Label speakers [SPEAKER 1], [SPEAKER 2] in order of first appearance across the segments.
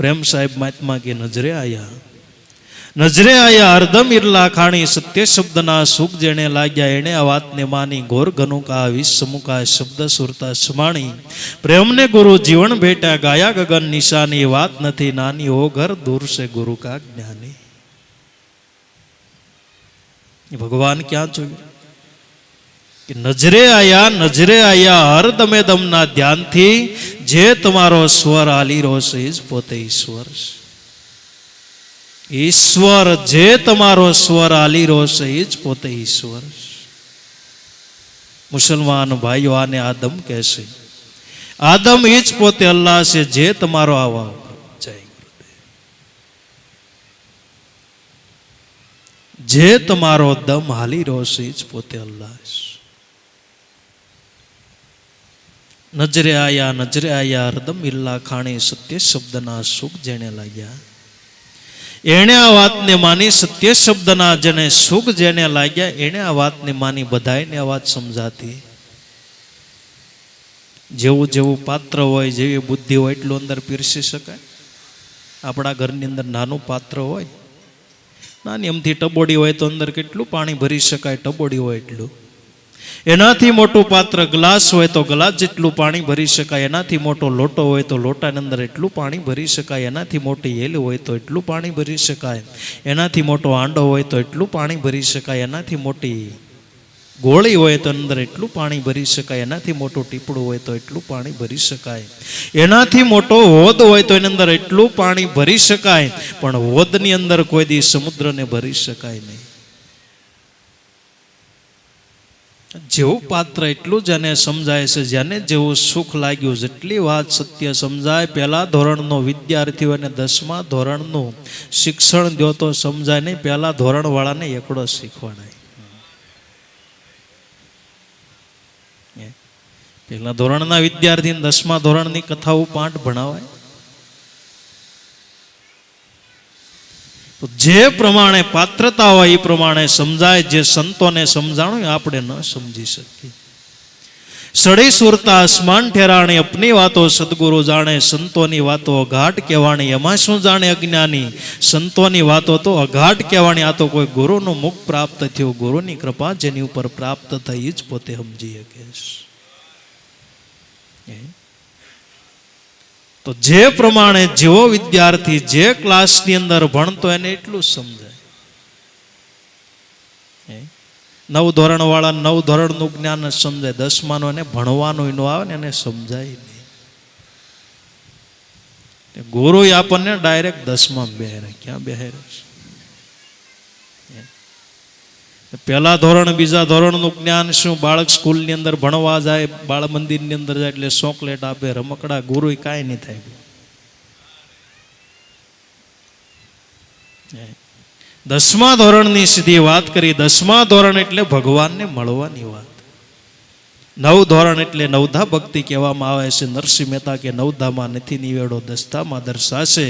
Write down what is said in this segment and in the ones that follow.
[SPEAKER 1] પ્રેમ સાહેબ મહાત્મા કે નજરે આયા હરદમ ઇરલા ખાણી સત્ય શબ્દના સુખ જેણે લાગ્યા એણે આ વાતને માની ઘોર ઘનુકા વિષમુકા શબ્દ સુરતા સમાણી પ્રેમને ગુરુ જીવન ભેટ્યા ગાયા ગગન નિશાની વાત નથી નાની હો ઘર દૂર સે ગુરુ કા જ્ઞાની. ભગવાન ક્યાં જોયું કે નજરે આયા હર દમે દમના ધ્યાનથી જે તમારો સ્વર આલી રહ્યો છે એ જ પોતે ઈશ્વર છે. ઈશ્વર જે તમારો સ્વર આલી રહ્યો છે એ જ પોતે ઈશ્વર છે. મુસલમાન ભાઈઓ આને આદમ કહેશે. આદમ એ જ પોતે અલ્લાહ છે જે તમારો આવા જે તમારો દમ હાલી રહ્યો છે એ જ પોતે અલ્લાહ છે. નજરે આયા હરદમ ઇલ્લા ખાણી સત્ય શબ્દના સુખ જેને લાગ્યા એણે આ વાતને માની. સત્ય શબ્દના જેને સુખ જેને લાગ્યા એણે આ વાતને માની. બધાને આ વાત સમજાતી. જેવું જેવું પાત્ર હોય જેવી બુદ્ધિ હોય એટલું અંદર પીરસી શકાય. આપણા ઘરની અંદર નાનું પાત્ર હોય, નાની એમથી ટબોડી હોય તો અંદર કેટલું પાણી ભરી શકાય, ટબોડી હોય એટલું. એનાથી મોટું પાત્ર ગ્લાસ હોય તો ગ્લાસ જેટલું પાણી ભરી શકાય. એનાથી મોટો લોટો હોય તો લોટાની અંદર એટલું પાણી ભરી શકાય. એનાથી મોટી હેલ હોય તો એટલું પાણી ભરી શકાય. એનાથી મોટો આંડો હોય તો એટલું પાણી ભરી શકાય. એનાથી મોટી ગોળી હોય તો અંદર એટલું પાણી ભરી શકાય. એનાથી મોટું ટીપડું હોય તો એટલું પાણી ભરી શકાય. એનાથી મોટો હોદ હોય તો એની અંદર એટલું પાણી ભરી શકાય. પણ હોદની અંદર કોઈ દી સમુદ્રને ભરી શકાય નહીં. જેવું પાત્ર એટલું જ એને સમજાય છે. જેને જેવું સુખ લાગ્યું, જેટલી વાત સત્ય સમજાય. પહેલા ધોરણનો વિદ્યાર્થીઓને 10મા ધોરણનું શિક્ષણ દો તો સમજાય નહીં. પહેલા ધોરણવાળાને એકડો શીખવાડાય. પહેલા ધોરણના વિદ્યાર્થીને 10મા ધોરણની કથાઓ પાઠ ભણાવાય. જે પ્રમાણે પાત્રતા હોય એ પ્રમાણે સમજાય. જે સંતોને સમજાણું આપણે ન સમજી શકીએ. સડી સુરતા આસમાન ઠેરાણી અપની વાતો સદગુરુ જાણે. સંતોની વાતો અઘાટ કહેવાણી. એમાં શું જાણે અજ્ઞાની. સંતોની વાતો તો અઘાટ કહેવાણી. આ તો કોઈ ગુરુનું મુખ પ્રાપ્ત થયું, ગુરુની કૃપા જેની ઉપર પ્રાપ્ત થઈ જ પોતે સમજી શકે. તો જે પ્રમાણે જેવો વિદ્યાર્થી જે ક્લાસની અંદર ભણતો એને એટલું સમજાય. 9 ધોરણ વાળા 9 ધોરણનું જ્ઞાન જ સમજાય. 10માનું એને ભણવાનું એનું આવે ને એને સમજાય નહીં. ગુરુ આપણને ડાયરેક્ટ 10માં બેહારે. ક્યાં બેહારે છે? પહેલા ધોરણ બીજા ધોરણનું જ્ઞાન શું? બાળક સ્કૂલની અંદર ભણવા જાય, બાળ મંદિરની અંદર જાય એટલે ચોકલેટ આપે, રમકડા. ગુરુ કાંઈ નહીં થાય. 10મા ધોરણની સીધી વાત કરી. 10મા ધોરણ એટલે ભગવાનને મળવાની વાત. 9 ધોરણ એટલે નવધા ભક્તિ કહેવામાં આવે છે. નરસિંહ મહેતા કે નવધામાં નથી નિવેડો, દસ્તામાં દર્શાશે.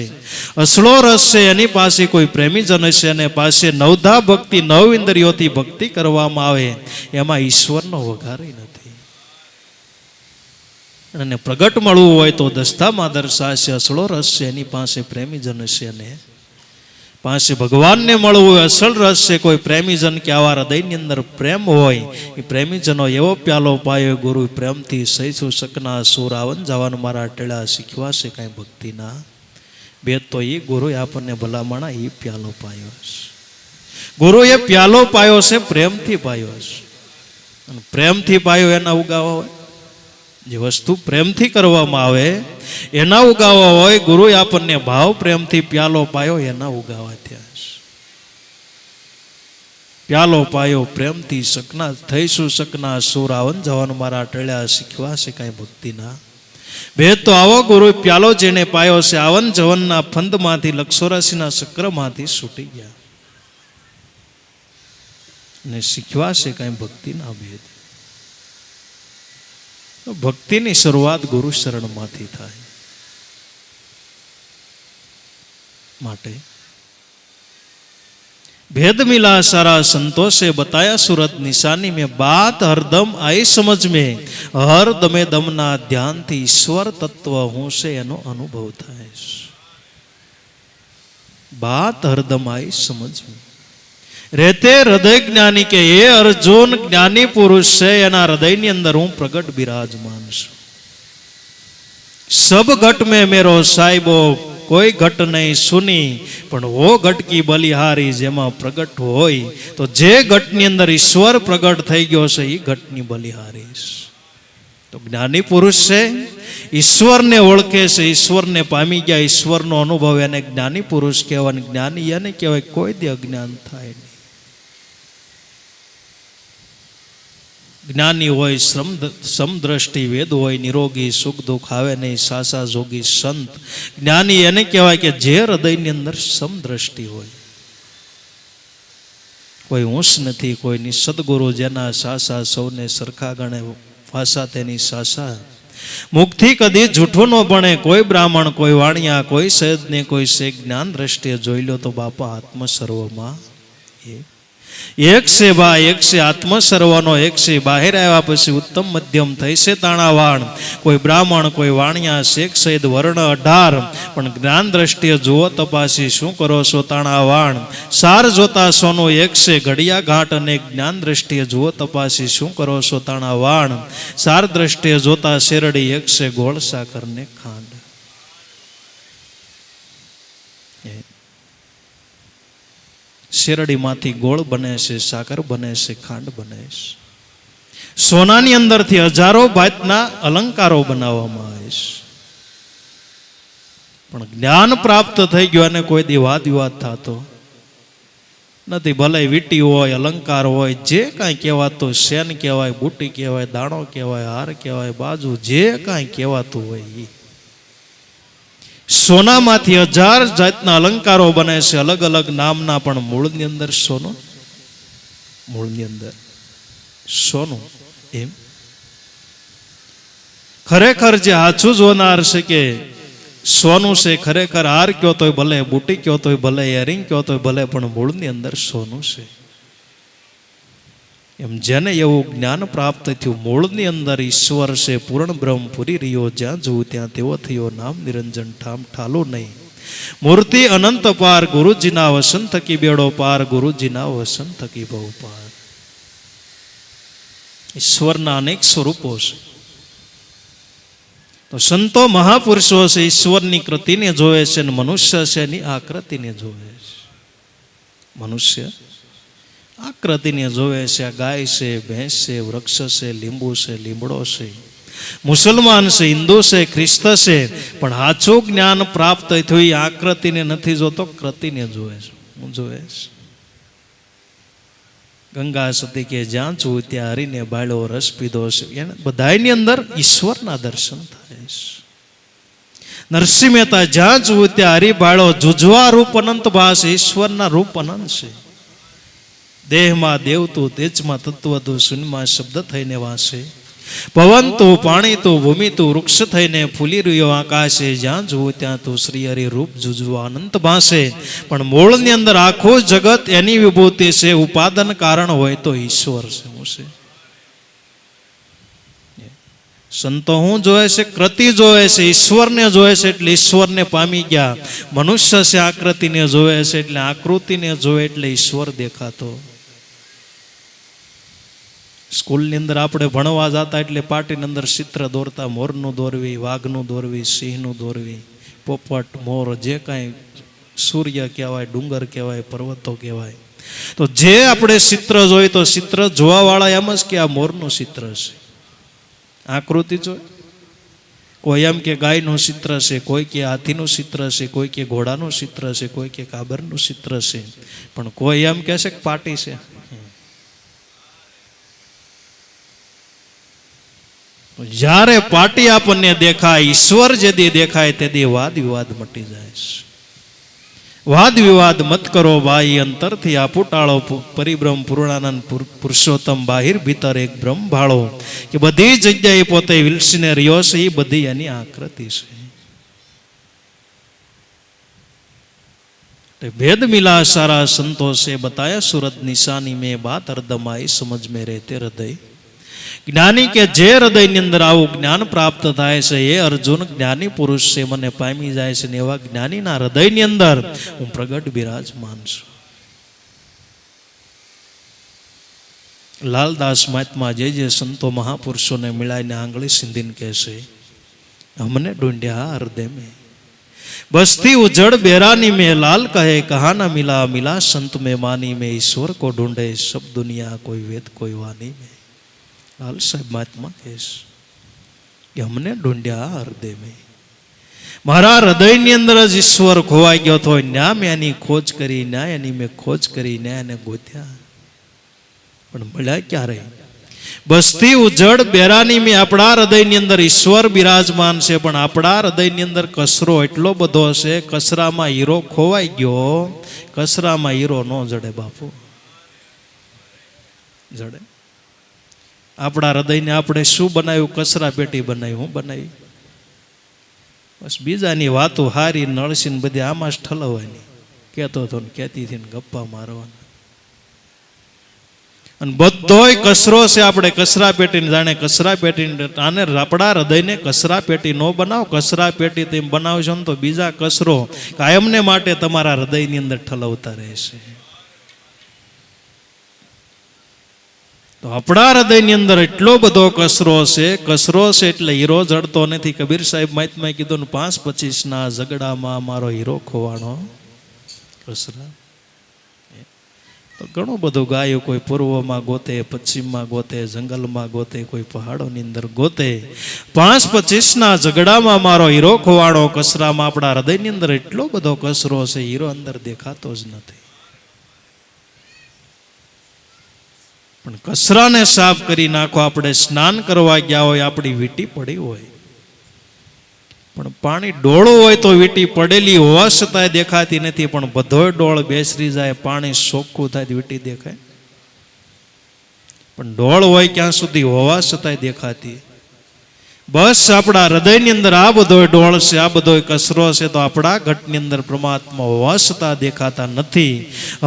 [SPEAKER 1] અસલો રસ છે એની પાસે, કોઈ પ્રેમીજન હશે એને પાસે. નવધા ભક્તિ 9 ઇન્દ્રિયોથી ભક્તિ કરવામાં આવે. એમાં ઈશ્વરનો વઘાર નથી. અને પ્રગટ મળવું હોય તો દસ્તામાં દર્શાશે. અસલો રસ છે એની પાસે, પ્રેમીજન હશે એને પાસે. ભગવાનને મળવું હોય અસલ રસ છે. કોઈ પ્રેમીજન કે આવા હૃદયની અંદર પ્રેમ હોય એ પ્રેમીજનો એવો પ્યાલો પાયો. ગુરુ પ્રેમથી સહીશું શકના સુર આવન જવાનું મારા ટેળા શીખવા છે કાંઈ ભક્તિના ભેદ. તો એ ગુરુએ આપણને ભલામણા એ પ્યાલો પાયો છે. ગુરુએ પ્યાલો પાયો છે, પ્રેમથી પાયો છે. અને પ્રેમથી પાયો એના ઉગાવા હોય. જે વસ્તુ પ્રેમથી કરવામાં આવે એના ઉગાવા હોય. ગુરુએ આપણને ભાવ પ્રેમથી પ્યાલો પાયો એના ઉગાવા થયા છે. પ્યાલો પાયો પ્રેમથી શકના થઈશું શકના સુર આવન જવાનું મારા ટળ્યા શીખવા છે કાંઈ ભક્તિના ભેદ. તો આવો ગુરુ પ્યાલો જેને પાયો છે આવન જવનના ફંદમાંથી, લક્ષોરાશીના ચક્રમાંથી છૂટી ગયા ને શીખવા છે કાંઈ ભક્તિના ભેદ. ભક્તિની શરૂઆત ગુરુ શરણમાંથી થાય. માટે भेद मिला सारा संतों से बताया सूरत निशानी में बात हरदम आई समझ में हर दमे दमना ध्यान थी ईश्वर तत्व हूँ से एनो अनुभव थाय. बात हरदम आई समझ में रहते हृदय ज्ञानी के ये अर्जुन ज्ञानी पुरुष है एना हृदय ની અંદર હું પ્રગટ બિરાજમાન છું सब घट में मेरो साहिबो कोई घट नहीं सुनी पण वो घट की बलिहारी जेमा प्रगट होय तो जे घट ની અંદર ઈશ્વર પ્રગટ થઈ ગયો છે એ ઘટ ની બલિહારી તો જ્ઞાની પુરુષ છે ઈશ્વરને ઓળખે છે ઈશ્વરને પામી ગયા ઈશ્વરનો અનુભવ એને જ્ઞાની પુરુષ કહેવાય જ્ઞાની એને કહેવાય કોઈ દી અજ્ઞાન થાય નહીં જ્ઞાની હોય સમદ્રષ્ટિ વેદ હોય નિરોગી સુખ દુઃખ આવે નહીં સાસા જોગી સંત જ્ઞાની એને કહેવાય કે જે હૃદયની અંદર સમદ્રષ્ટિ હોય કોઈ ઊંચ નથી કોઈની સદગુરુ જેના સાસા સૌને સરખા ગણે ભાષા તેની સાસા મુખથી કદી જૂઠું ન બને કોઈ બ્રાહ્મણ કોઈ વાણિયા કોઈ સૈદને કોઈ શેખ જ્ઞાન દ્રષ્ટિએ જોઈ લો તો બાપા આત્મ સર્વમાં એક છે બા એક છે આત્મ સર્વનો એક છે બહાર આવ્યા પછી ઉત્તમ મધ્યમ થઈ છે તાણાવાણ કોઈ બ્રાહ્મણ કોઈ વાણિયા શેખ સૈદ વર્ણ 18 પણ જ્ઞાન દ્રષ્ટિએ જુઓ તપાસી શું કરો છો તાણાવાણ સાર જોતા સોનું એક છે ઘડિયા ઘાટ અને જ્ઞાન દ્રષ્ટિએ જુઓ તપાસી શું કરો છો તાણાવાણ સાર દ્રષ્ટિએ જોતા શેરડી એક છે ગોળ સાકર ને ખાંડ શેરડીમાંથી ગોળ બને છે સાકર બને છે ખાંડ બને છે સોનાની અંદરથી હજારો ભાતના અલંકારો બનાવવામાં આવે છે પણ જ્ઞાન પ્રાપ્ત થઈ ગયો અને કોઈ દી વાદ વિવાદ થતો નથી ભલે વીટી હોય અલંકાર હોય જે કાંઈ કહેવાતું શેન કહેવાય બુટી કહેવાય દાણો કહેવાય હાર કહેવાય બાજુ જે કાંઈ કહેવાતું હોય એ સોનામાંથી 1000 જાતના અલંકારો બને છે અલગ અલગ નામના પણ મૂળની અંદર સોનું મૂળની અંદર સોનું એમ ખરેખર જે સાચું જોનાર છે કે સોનું છે ખરેખર હાર કયો તોય ભલે બુટી કયો તોય ભલે યરિંગ કયો તોય ભલે પણ મૂળની અંદર સોનું છે એમ જેને એવું જ્ઞાન પ્રાપ્ત થયું મૂળની અંદર ઈશ્વર છે પૂર્ણ બ્રહ્મ પૂરી રહ્યો જ્યાં જોવું ત્યાં તેવો થયો નામ નિરંજન ઠામ ઠાલો નહીં મૂર્તિ અનંત પાર ગુરુજીના વસન થકી બેડો પાર ગુરુજીના વસન થકી બહુ પાર ઈશ્વરના અનેક સ્વરૂપો છે તો સંતો મહાપુરુષો છે ઈશ્વરની કૃતિને જોવે છે અને મનુષ્ય છે એની આકૃતિને જોવે છે મનુષ્ય આકૃતિને જોવે છે આ ગાય છે ભેંસ છે વૃક્ષ છે લીંબુ છે લીમડો છે મુસલમાન છે હિન્દુ છે ખ્રિસ્ત છે પણ સાચું જ્ઞાન પ્રાપ્ત થયું એ આકૃતિને નથી જોતો કૃતિને જોવે છે હું જોવે છે ગંગા સતી કે જ્યાં છું ત્યાં હરીને બાળ્યો રસ પીધો છે એને બધાની અંદર ઈશ્વરના દર્શન થાય છે નરસિંહ મહેતા જ્યાં છું ત્યાં હરી બાળો જુજવા રૂપ અનંત ભાસ ઈશ્વરના રૂપ અનંત છે દેહમાં દેવતું તેજમાં તત્વતું શૂન્યમાં શબ્દ થઈને વાસે પવન તું પાણી તું ભૂમિ તું વૃક્ષ થઈને ફૂલી રહ્યો આકાશે જ્યાં જુઓ ત્યાં તું શ્રી હરિ રૂપ જુજવા અનંત ભાસે પણ મૂળની અંદર આખું જગત એની વિભૂતિ છે ઉપાદન કારણ હોય તો ઈશ્વર છે હું છે સંતો હું જોવે છે કૃતિ જોવે છે ઈશ્વરને જોવે છે એટલે ઈશ્વરને પામી ગયા મનુષ્ય છે આકૃતિને જોવે છે એટલે આકૃતિને જોવે એટલે ઈશ્વર દેખાતો સ્કૂલની અંદર આપણે ભણવા જતા એટલે પાટીની અંદર ચિત્ર દોરતા મોરનું દોરવી વાઘનું દોરવી સિંહનું દોરવી પોપટ મોર જે કાંઈ સૂર્ય કહેવાય ડુંગર કહેવાય પર્વતો કહેવાય તો જે આપણે ચિત્ર જોઈએ તો ચિત્ર જોવાવાળા એમ જ કે આ મોરનું ચિત્ર છે આકૃતિ જોઈ કોઈ એમ કે ગાયનું ચિત્ર છે કોઈ કે હાથીનું ચિત્ર છે કોઈ કે ઘોડાનું ચિત્ર છે કોઈ કે કાબરનું ચિત્ર છે પણ કોઈ એમ કહે છે કે પાટી છે જ્યારે પાટી આપણને દેખાય ઈશ્વર જેદી દેખાય તેદી વાદ વિવાદ મટી જાય છે વાદ વિવાદ મત કરો ભાઈ અંતરથી આપુટાળો પરિબ્રહ્મ પૂર્ણાનંદ પુરુષોત્તમ બાહિર ભીતર એક બ્રહ્મ ભાળો કે બધી જગ્યાએ પોતે વિલસીને રહ્યો છે એ બધી એની આકૃતિ છે भेद मिला सारा संतों से बताया सूरत निशानी में बात हरदम आई समझ में रहते हृदय જ્ઞાની કે જે હૃદયની અંદર આવું જ્ઞાન પ્રાપ્ત થાય છે એ અર્જુન જ્ઞાની પુરુષ છે, મને પામી જાય છે, ને એવા જ્ઞાનીના હૃદયની અંદર હું પ્રગટ બિરાજમાન છું. લાલદાસ મહાત્મા જે સંતો મહાપુરુષોને મિલાઈને આંગળી સિંધીને કહેશે, हमने ढूंढा हृदय में बस्ती उजड़ बेरानी में, लाल कहे कहा ना मिला, मिला संत में मानी में, ईश्वर को ढूंढे सब दुनिया कोई वेद कोई वाणी में. लाल साहेब महात्मा कहेश कि हमने ढूंढा हृदय में, મારા હૃદયની અંદર જ ઈશ્વર ખોવાઈ ગયો હતો, ન્યા મેં એની ખોજ કરી, ન્યા એની મેં ખોજ કરી, ન્યા એને ગોત્યા, પણ મળ્યા ક્યારે? બસ્તી ઉજળ બેરાની મેં. આપણા હૃદયની અંદર ઈશ્વર બિરાજમાન છે, પણ આપણા હૃદયની અંદર કચરો એટલો બધો છે, કચરામાં હીરો ખોવાઈ ગયો. કચરામાં હીરો ન જડે બાપુ, જડે. આપણા હૃદયને આપણે શું બનાવ્યું? કચરા પેટી બનાવી. હું બનાવી? બસ બીજાની વાતો હારી નળસીને બધી આમાં જ ઠલવવાની. કહેતો હતો ને કહેતી હતી ને ગપ્પા મારવાના. અને બધોય કચરો છે. આપણે કચરા પેટીને જાણે કચરા પેટીને, આને આપણા હૃદયને કચરા પેટી ન બનાવો. કચરા પેટી તેમ બનાવશો ને તો બીજા કચરો કાયમને માટે તમારા હૃદયની અંદર ઠલવતા રહેશે. તો આપણા હૃદયની અંદર એટલો બધો કચરો છે. કચરો છે એટલે હીરો જડતો નથી. કબીર સાહેબ મહાત્માએ કીધું ને 5-25 ઝઘડામાં મારો હીરો ખોવાનો કચરા. તો ઘણું બધું ગાયું. કોઈ પૂર્વમાં ગોતે, પશ્ચિમમાં ગોતે, જંગલમાં ગોતે, કોઈ પહાડોની અંદર ગોતે. 5-25 ઝઘડામાં મારો હીરો ખોવાણો કચરામાં. આપણા હૃદયની અંદર એટલો બધો કચરો છે, હીરો અંદર દેખાતો જ નથી. પણ કચરાને સાફ કરી નાખો. આપણે સ્નાન કરવા ગયા હોય, આપણી વીંટી પડી હોય, પણ પાણી ડોળું હોય તો વીંટી પડેલી હોવા છતાંય દેખાતી નથી. પણ બધોય ડોળ બેસરી જાય, પાણી ચોખ્ખું થાય, વીંટી દેખાય. પણ ડોળ હોય ક્યાં સુધી હોવા છતાંય દેખાતી. બસ આપણા હૃદયની અંદર આ બધો ડોળ છે, આ બધો કચરો છે, તો આપણા ઘટની અંદર પરમાત્મા હોવા છતાં દેખાતા નથી.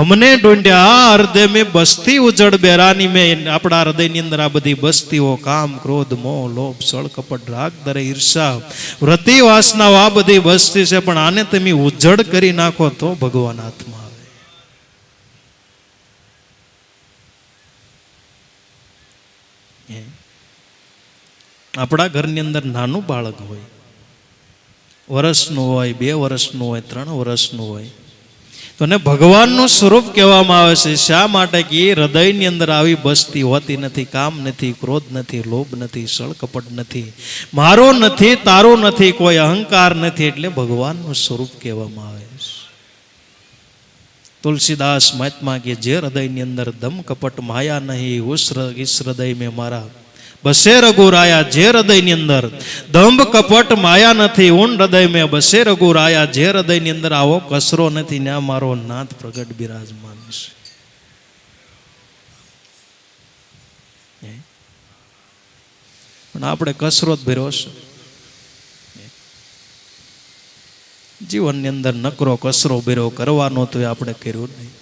[SPEAKER 1] અમને ઢૂંઢ્યા હૃદય મેં બસ્તી ઉજળ બેરાની મેં. આપણા હૃદયની અંદર આ બધી બસ્તીઓ, કામ, ક્રોધ, મોહ, લોભ, છળ, કપટ, રાગ, દરે, ઈર્ષા, વૃત્તિ, વાસનાઓ, આ બધી બસ્તી છે. પણ આને તમે ઉજળ કરી નાખો તો ભગવાન હાથમાં આવે. આપણા ઘરની અંદર નાનું બાળક હોય, વર્ષનું હોય, 2 વર્ષનું હોય, 3 વર્ષનું હોય, તો એને ભગવાનનું સ્વરૂપ કહેવામાં આવે છે. શા માટે? કે એ હૃદયની અંદર આવી બસ્તી હોતી નથી. કામ નથી, ક્રોધ નથી, લોભ નથી, છળ કપટ નથી, મારો નથી, તારો નથી, કોઈ અહંકાર નથી. એટલે ભગવાનનું સ્વરૂપ કહેવામાં આવે છે. તુલસીદાસ મહાત્મા કે જે હૃદયની અંદર દમ કપટ માયા નહીં, ઉસ હૃદય મેં મારા બસે રઘુરાયા. જે હૃદયની અંદર દંભ કપટ માયા નથી, ઊન હૃદય મેં બસે રઘુરાયા. જે હૃદયની અંદર આવો કચરો નથી, ને મારો નાથ પ્રગટ બિરાજમાન છે. પણ આપણે કસરત ભર્યો છે. જીવનની અંદર નકરો કચરો ભર્યો, કરવાનો તો આપણે કર્યો નહીં.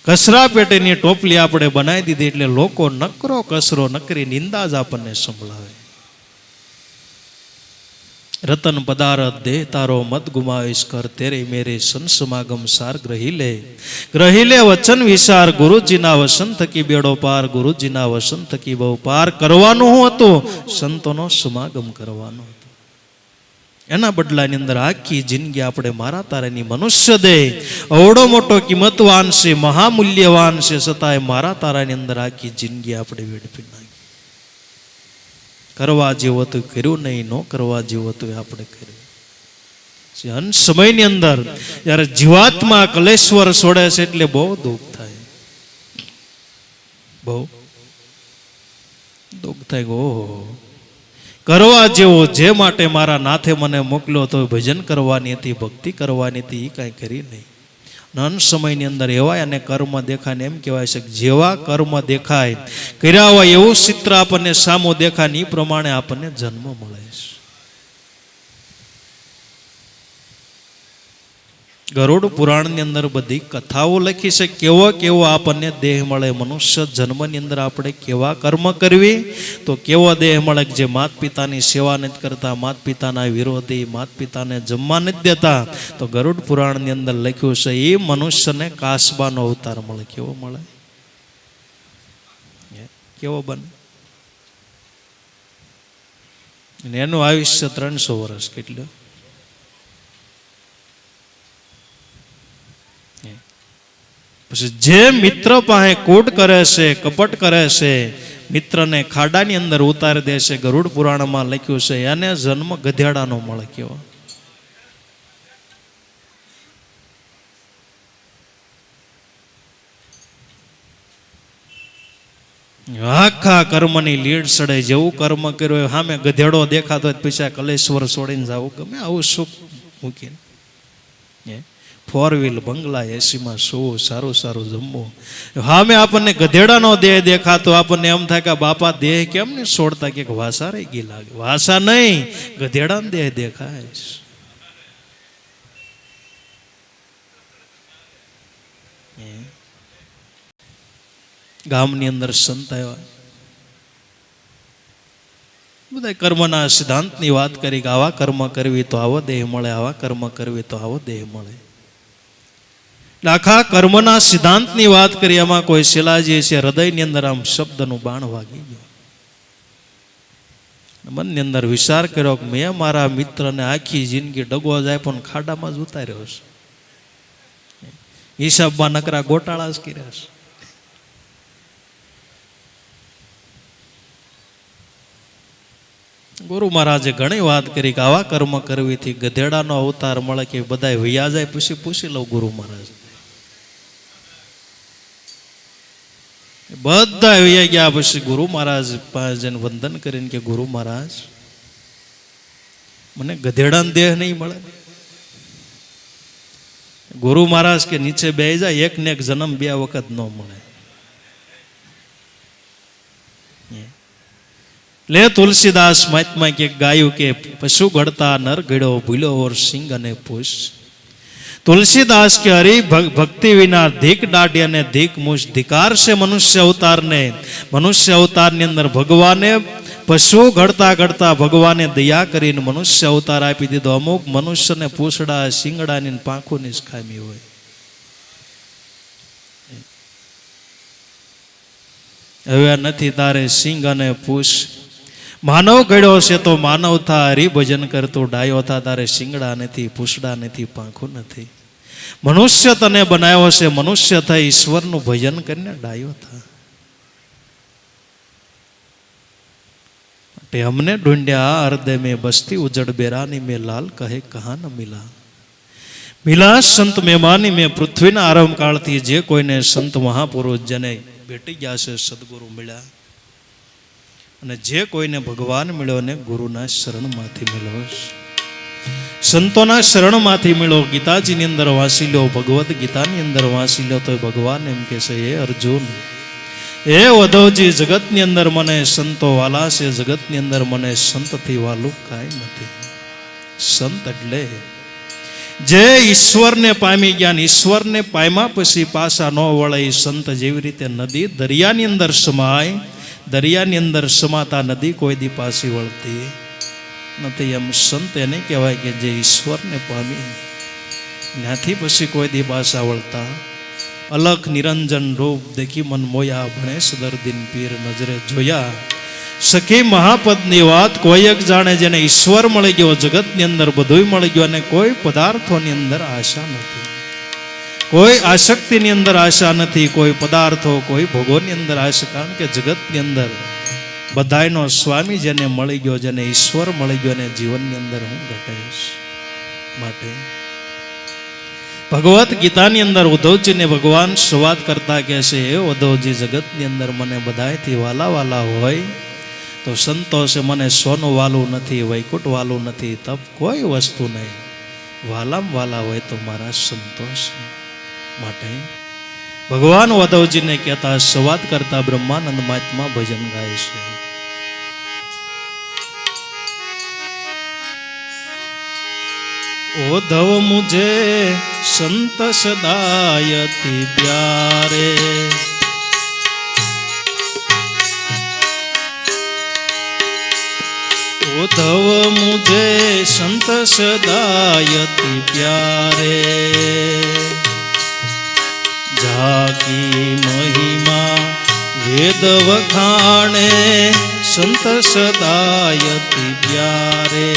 [SPEAKER 1] કચરા પેટીની ટોપલી આપણે બનાવી દીધી એટલે લોકો નકરો કચરો, નકરી નિંદા જ આપણને સંભળાવે. રતન પદારથ દે તારો મત ગુમાવીશ કર, તેરે મેરે સંસમાગમ સાર ગ્રહી લે. ગ્રહી લે વચન વિચાર, ગુરુજીના વસન થકી બેડો પાર, ગુરુજીના વસન થકી બહુ પાર. કરવાનું શું હતું? સંતોનો સમાગમ કરવાનો હતો. એના બદલાની અંદર આખી જિંદગી આપણે મારા તારાની મનુષ્ય દેહ અવડો મોટો કિંમતવાન છે, મહામૂલ્યવાન છે, છતાંય મારા તારાની અંદર આખી જિંદગી આપણે વેડફી નાખી. કરવા જેવું હતું કર્યું નહીં, ન કરવા જેવું હતું આપણે કર્યું. અંત સમયની અંદર જ્યારે જીવાત્મા કલેશ્વર છોડે છે એટલે બહુ દુઃખ થાય, બહુ દુઃખ થાય. ઓહો, કરવા જેવો જે માટે મારા નાથે મને મોકલ્યો તો ભજન કરવાની હતી, ભક્તિ કરવાની હતી, એ કાંઈ કરી નહીં. અંત સમયની અંદર એવા અને કર્મ દેખાય ને એમ કહેવાય છે કે જેવા કર્મ દેખાય, કર્યા હોય એવું ચિત્ર આપણને સામું દેખાય ને એ પ્રમાણે આપણને જન્મ મળે છે. ગરુડ પુરાણની અંદર બધી કથાઓ લખી છે. કેવો કેવો આપણને દેહ મળે, મનુષ્ય જન્મની અંદર આપણે કેવા કર્મ કરવી તો કેવો દેહ મળે. જે માત પિતાની સેવા નથી કરતા, માત પિતાના વિરોધી, માત પિતાને જમવા નથી દેતા, તો ગરુડ પુરાણની અંદર લખ્યું છે એ મનુષ્યને કાસબાનો અવતાર મળે. કેવો મળે? કેવો બને? એનું આયુષ્ય 300 વર્ષ. કેટલું? પછી જે મિત્ર પાસે કૂટ કરે છે, કપટ કરે છે, મિત્રને ખાડાની અંદર ઉતારી દે છે, ગરુડ પુરાણમાં લખ્યું છે એને જન્મ ગધેડાનો મળે. કેવો? આખા કર્મની લીડ સડે. જેવું કર્મ કર્યું સામે ગધેડો દેખાતો હોય પછી કલેશ્વર છોડીને જવું ગમે, આવું સુખ મૂકીને 4 વ્હીલ બંગલા, એસીમાં શું સારું સારું જમવું. સામે આપણને ગધેડાનો દેહ દેખાતો આપણને એમ થાય કે બાપા દેહ કેમ ને છોડતા, કે વાસા રહી ગઈ લાગે. વાસા નહીં, ગધેડાનો દેહ દેખાય. ગામની અંદર સંત આવ્યા, બધા કર્મના સિદ્ધાંતની વાત કરી કે આવા કર્મ કરવી તો આવો દેહ મળે, આવા કર્મ કરવી તો આવો દેહ મળે. આખા કર્મના સિદ્ધાંતની વાત કરી. એમાં કોઈ શિલાજી છે હૃદયની અંદર આમ શબ્દનું બાણ વાગી ગયું. મનની અંદર વિચાર કર્યો કે મેં મારા મિત્રને આખી જિંદગી ડગો જાય પણ ખાડામાં જ ઉતાર્યો છે. હિસાબમાં નકરા ગોટાળા જ કર્યા છે. ગુરુ મહારાજે ઘણી વાત કરી કે આવા કર્મ કરવીથી ગધેડાનો અવતાર મળે કે બધા વૈયા જાય. પછી પૂછી લઉં ગુરુ મહારાજ. બધા વૈયા ગયા. પછી ગુરુ મહારાજ પાસે જઈને વંદન કરીને કે ગુરુ મહારાજ મને ગધેડાનો દેહ નહીં મળે. ગુરુ મહારાજ કે નીચે બેસી જાય, એક ને એક જન્મ 2 વખત ન મળે. લે તુલસીદાસ મહાત્મા કે ગાયું કે પશુ ગળતા નર ગળ્યો ભૂલ્યો ઓર સિંગ અને પૂછ. તુલસીદાસ કે હરી ભક્તિ વિના ધીક દાઢી અને ધીક મૂછ. ધિકાર છે મનુષ્ય અવતારને. મનુષ્ય અવતારની અંદર ભગવાને પશુ ઘડતા ઘડતા ભગવાને દયા કરીને મનુષ્ય અવતાર આપી દીધો. અમુક મનુષ્યને પૂછડા, શિંગડાની, પાંખોની જ ખામી હોય. હવે નથી તારે સિંગ અને પૂછ. માનવ ગળ્યો છે તો માનવ થા, હરિભજન કરતો ડાયો થા. તારે શિંગડા નથી, પૂછડા નથી, પાંખો નથી. મનુષ્ય તને બનાવ્યો છે, મનુષ્ય થઈ ઈશ્વરનું ભજન કરીને ડાયો થા. हमने ढूंढा हृदय में बसती उजड़ बेरानी में लाल कहे कहाँ न मिला. मिला संत मेहमानी में पृथ्वीના આરંભ કાળથી જે કોઈને સંત મહાપુરુષ જેને ભેટી ગયા છે સદગુરુ મળ્યા, અને જે કોઈને ભગવાન મળ્યો ને ગુરુના શરણમાંથી મળ્યો, સંતોના શરણમાંથી મળ્યો. ગીતાજીની અંદર વાંચી લો, ભગવદ્ ગીતાની અંદર વાંચી લો તો ભગવાન એમ કહે છે, હે અર્જુન, હે ઉદ્ધવજી, જગતની અંદર મને સંતો વાલા છે, જગતની અંદર મને સંતથી વાલું કાંઈ નથી. સંત એટલે જે ઈશ્વરને પામી ગયા, ઈશ્વરને પામ્યા પછી પાછા ન વળે. સંત જેવી રીતે નદી દરિયાની અંદર સમાય, દરિયાની અંદર સમાતા નદી કોઈ દી પાછી વળતી નથી. એમ સંત એને કહેવાય કે જે ઈશ્વરને પામી ત્યાંથી પછી કોઈ દી પાછા વળતા. અલખ નિરંજન રૂપ દેખી મન મોયા, ભણેશ દર્દીન પીર નજરે જોયા. સખી મહાપદની વાત કોઈ એક જાણે. જેને ઈશ્વર મળી ગયો, જગતની અંદર બધું મળી ગયું, અને કોઈ પદાર્થોની અંદર આશા નથી, કોઈ આસક્તિની અંદર આશા નથી, કોઈ પદાર્થો, કોઈ ભોગોની અંદર આશા. કારણ કે જગતની અંદર બધાયનો સ્વામી જેને મળી ગયો, જેને ઈશ્વર મળી ગયો, અને જીવનની અંદર હું ઘટેશ. માટે ભગવત ગીતાની અંદર ઉદ્ધવજીને ભગવાન સંવાદ કરતા કહે છે, એ ઉદ્ધવજી, જગતની અંદર મને બધાયથી વાલા વાલા હોય તો સંતો છે. મને સોનું વાલું નથી, વૈકુંઠ વાલું નથી, તપ કોઈ વસ્તુ નહીં. વાલામ વાલા હોય તો મારા સંતો છે. માટે ભગવાન ઉદ્ધવજીને કહેતા, સંવાદ કરતા બ્રહ્માનંદ મહાત્મા ભજન ગાય છે. ओधव मुझे संत सदायति प्यारे। उद्धव मुझे संत सदायति प्यारे। जाकी महिमा वेद वखाणे संत सदायति प्यारे।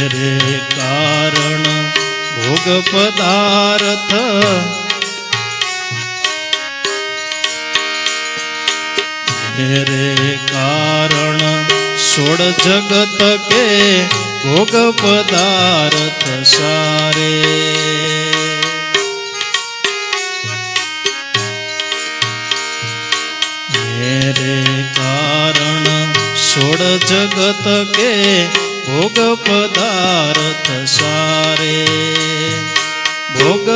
[SPEAKER 1] मेरे कारण भोग पदार्थ मेरे कारण सोड़ जगत के भोग पदार्थ सारे। मेरे कारण सोड़ जगत के भोग पदार्थ सारे। भोग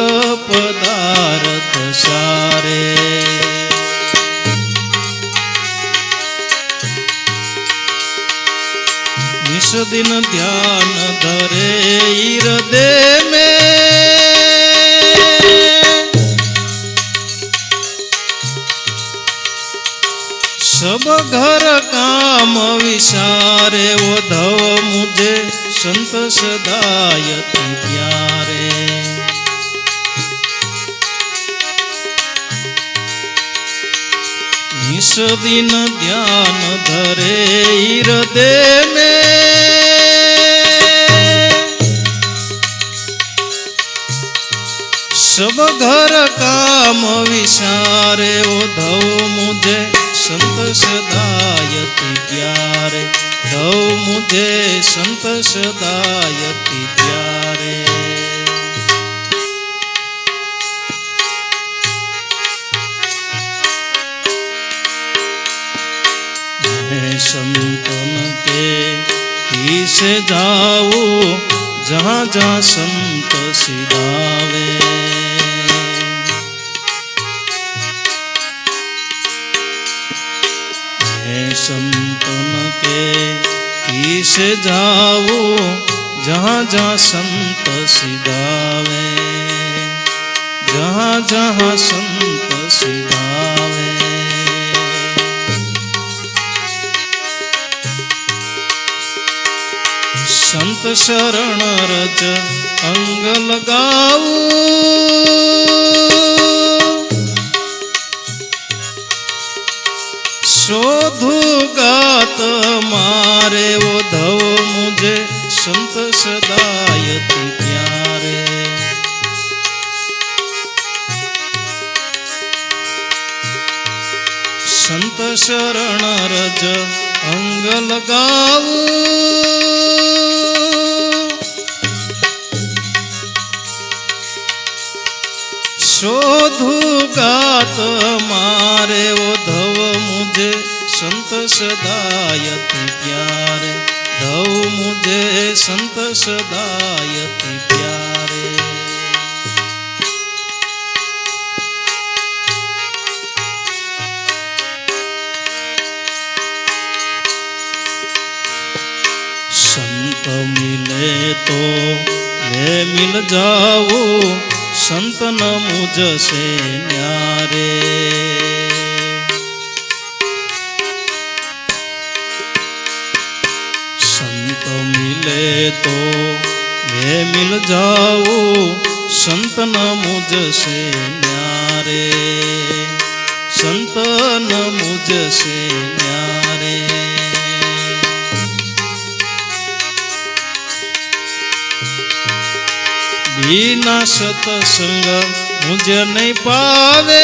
[SPEAKER 1] पदार्थ सारे। निस दिन ध्यान धरे हृदय में। सब घर काम विसारे। उद्धव मुझे संत सदायति प्यारे। निस दिन ध्यान धरे हृदय में। सब घर काम विसारे। उद्धव मुझे संत सदायति प्यारे। उद्धव मुझे संत सदायति प्यारे। मैं संतन के पीछे जाऊं जहाँ जहाँ संत सिधावे। मैं संतन के पीछे जाऊं जहाँ जहाँ संत सिधावे। जहाँ जहाँ संत सिधावे। संत शरण रज अंग लगाऊं। शोधु गात मारे। उद्धव मुझे संत सदायति प्यारे। संत शरण रज अंग लगाऊं। शोधु गात मारे। उद्धव मुझे संत सदायति प्यारे। उद्धव मुझे संत सदायति प्यारे। संत मिले तो मैं मिल जाऊं। संत न मुझसे न्यारे। संत मिले तो मैं मिल जाऊं। संत न मुझसे न्यारे। संत न मुझसे न्यारे। बिना सतसंग मुझे नहीं पावे।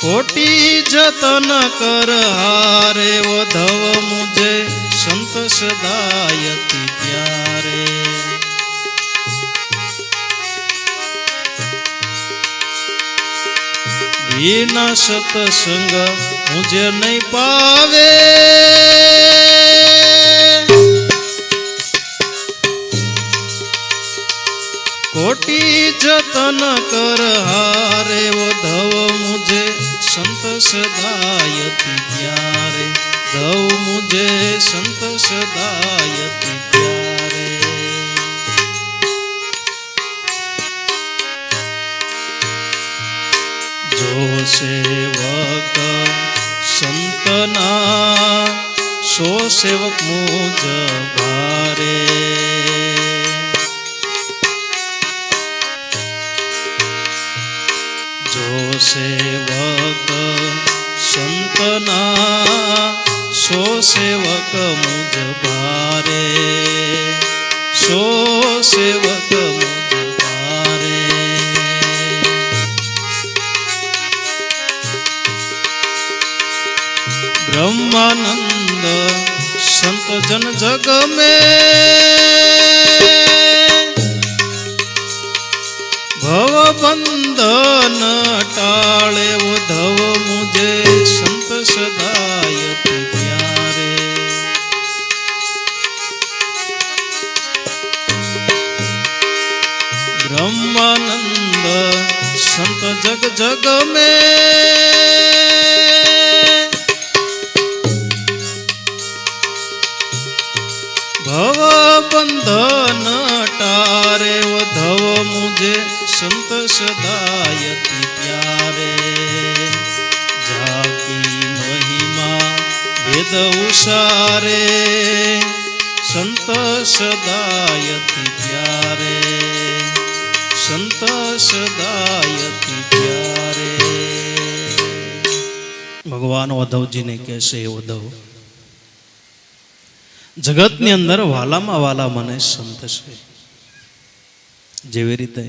[SPEAKER 1] कोटि जतन कर हारे। उद्धव मुझे संत सदायति प्यारे। बिना सतसंग मुझे नहीं पावे। कोटि जतन कर हारे वो धव मुझे संत सदायति प्यारे धव मुझे संत सदायति प्यारे जो सेवक संतना सो सेवक मुझ भारे जो सेवक संतना सो सेवक मुझ भारे सो सेवक मुझ भारे ब्रह्मानंद संत जन जग में भव बंधन टाले वो धव मुझे संत सदायति प्यारे ब्रह्मानंद संत जग जग में भव बंधन टारे वो धव मुझे संत सदायति प्यारे जाकी महिमा वेद उसारे संत सदायति प्यारे संत सदायति प्यारे भगवान उद्धव जी ने कैसे उद्धव જગતની અંદર વાલામાં વાલા મને સંત છે જેવી રીતે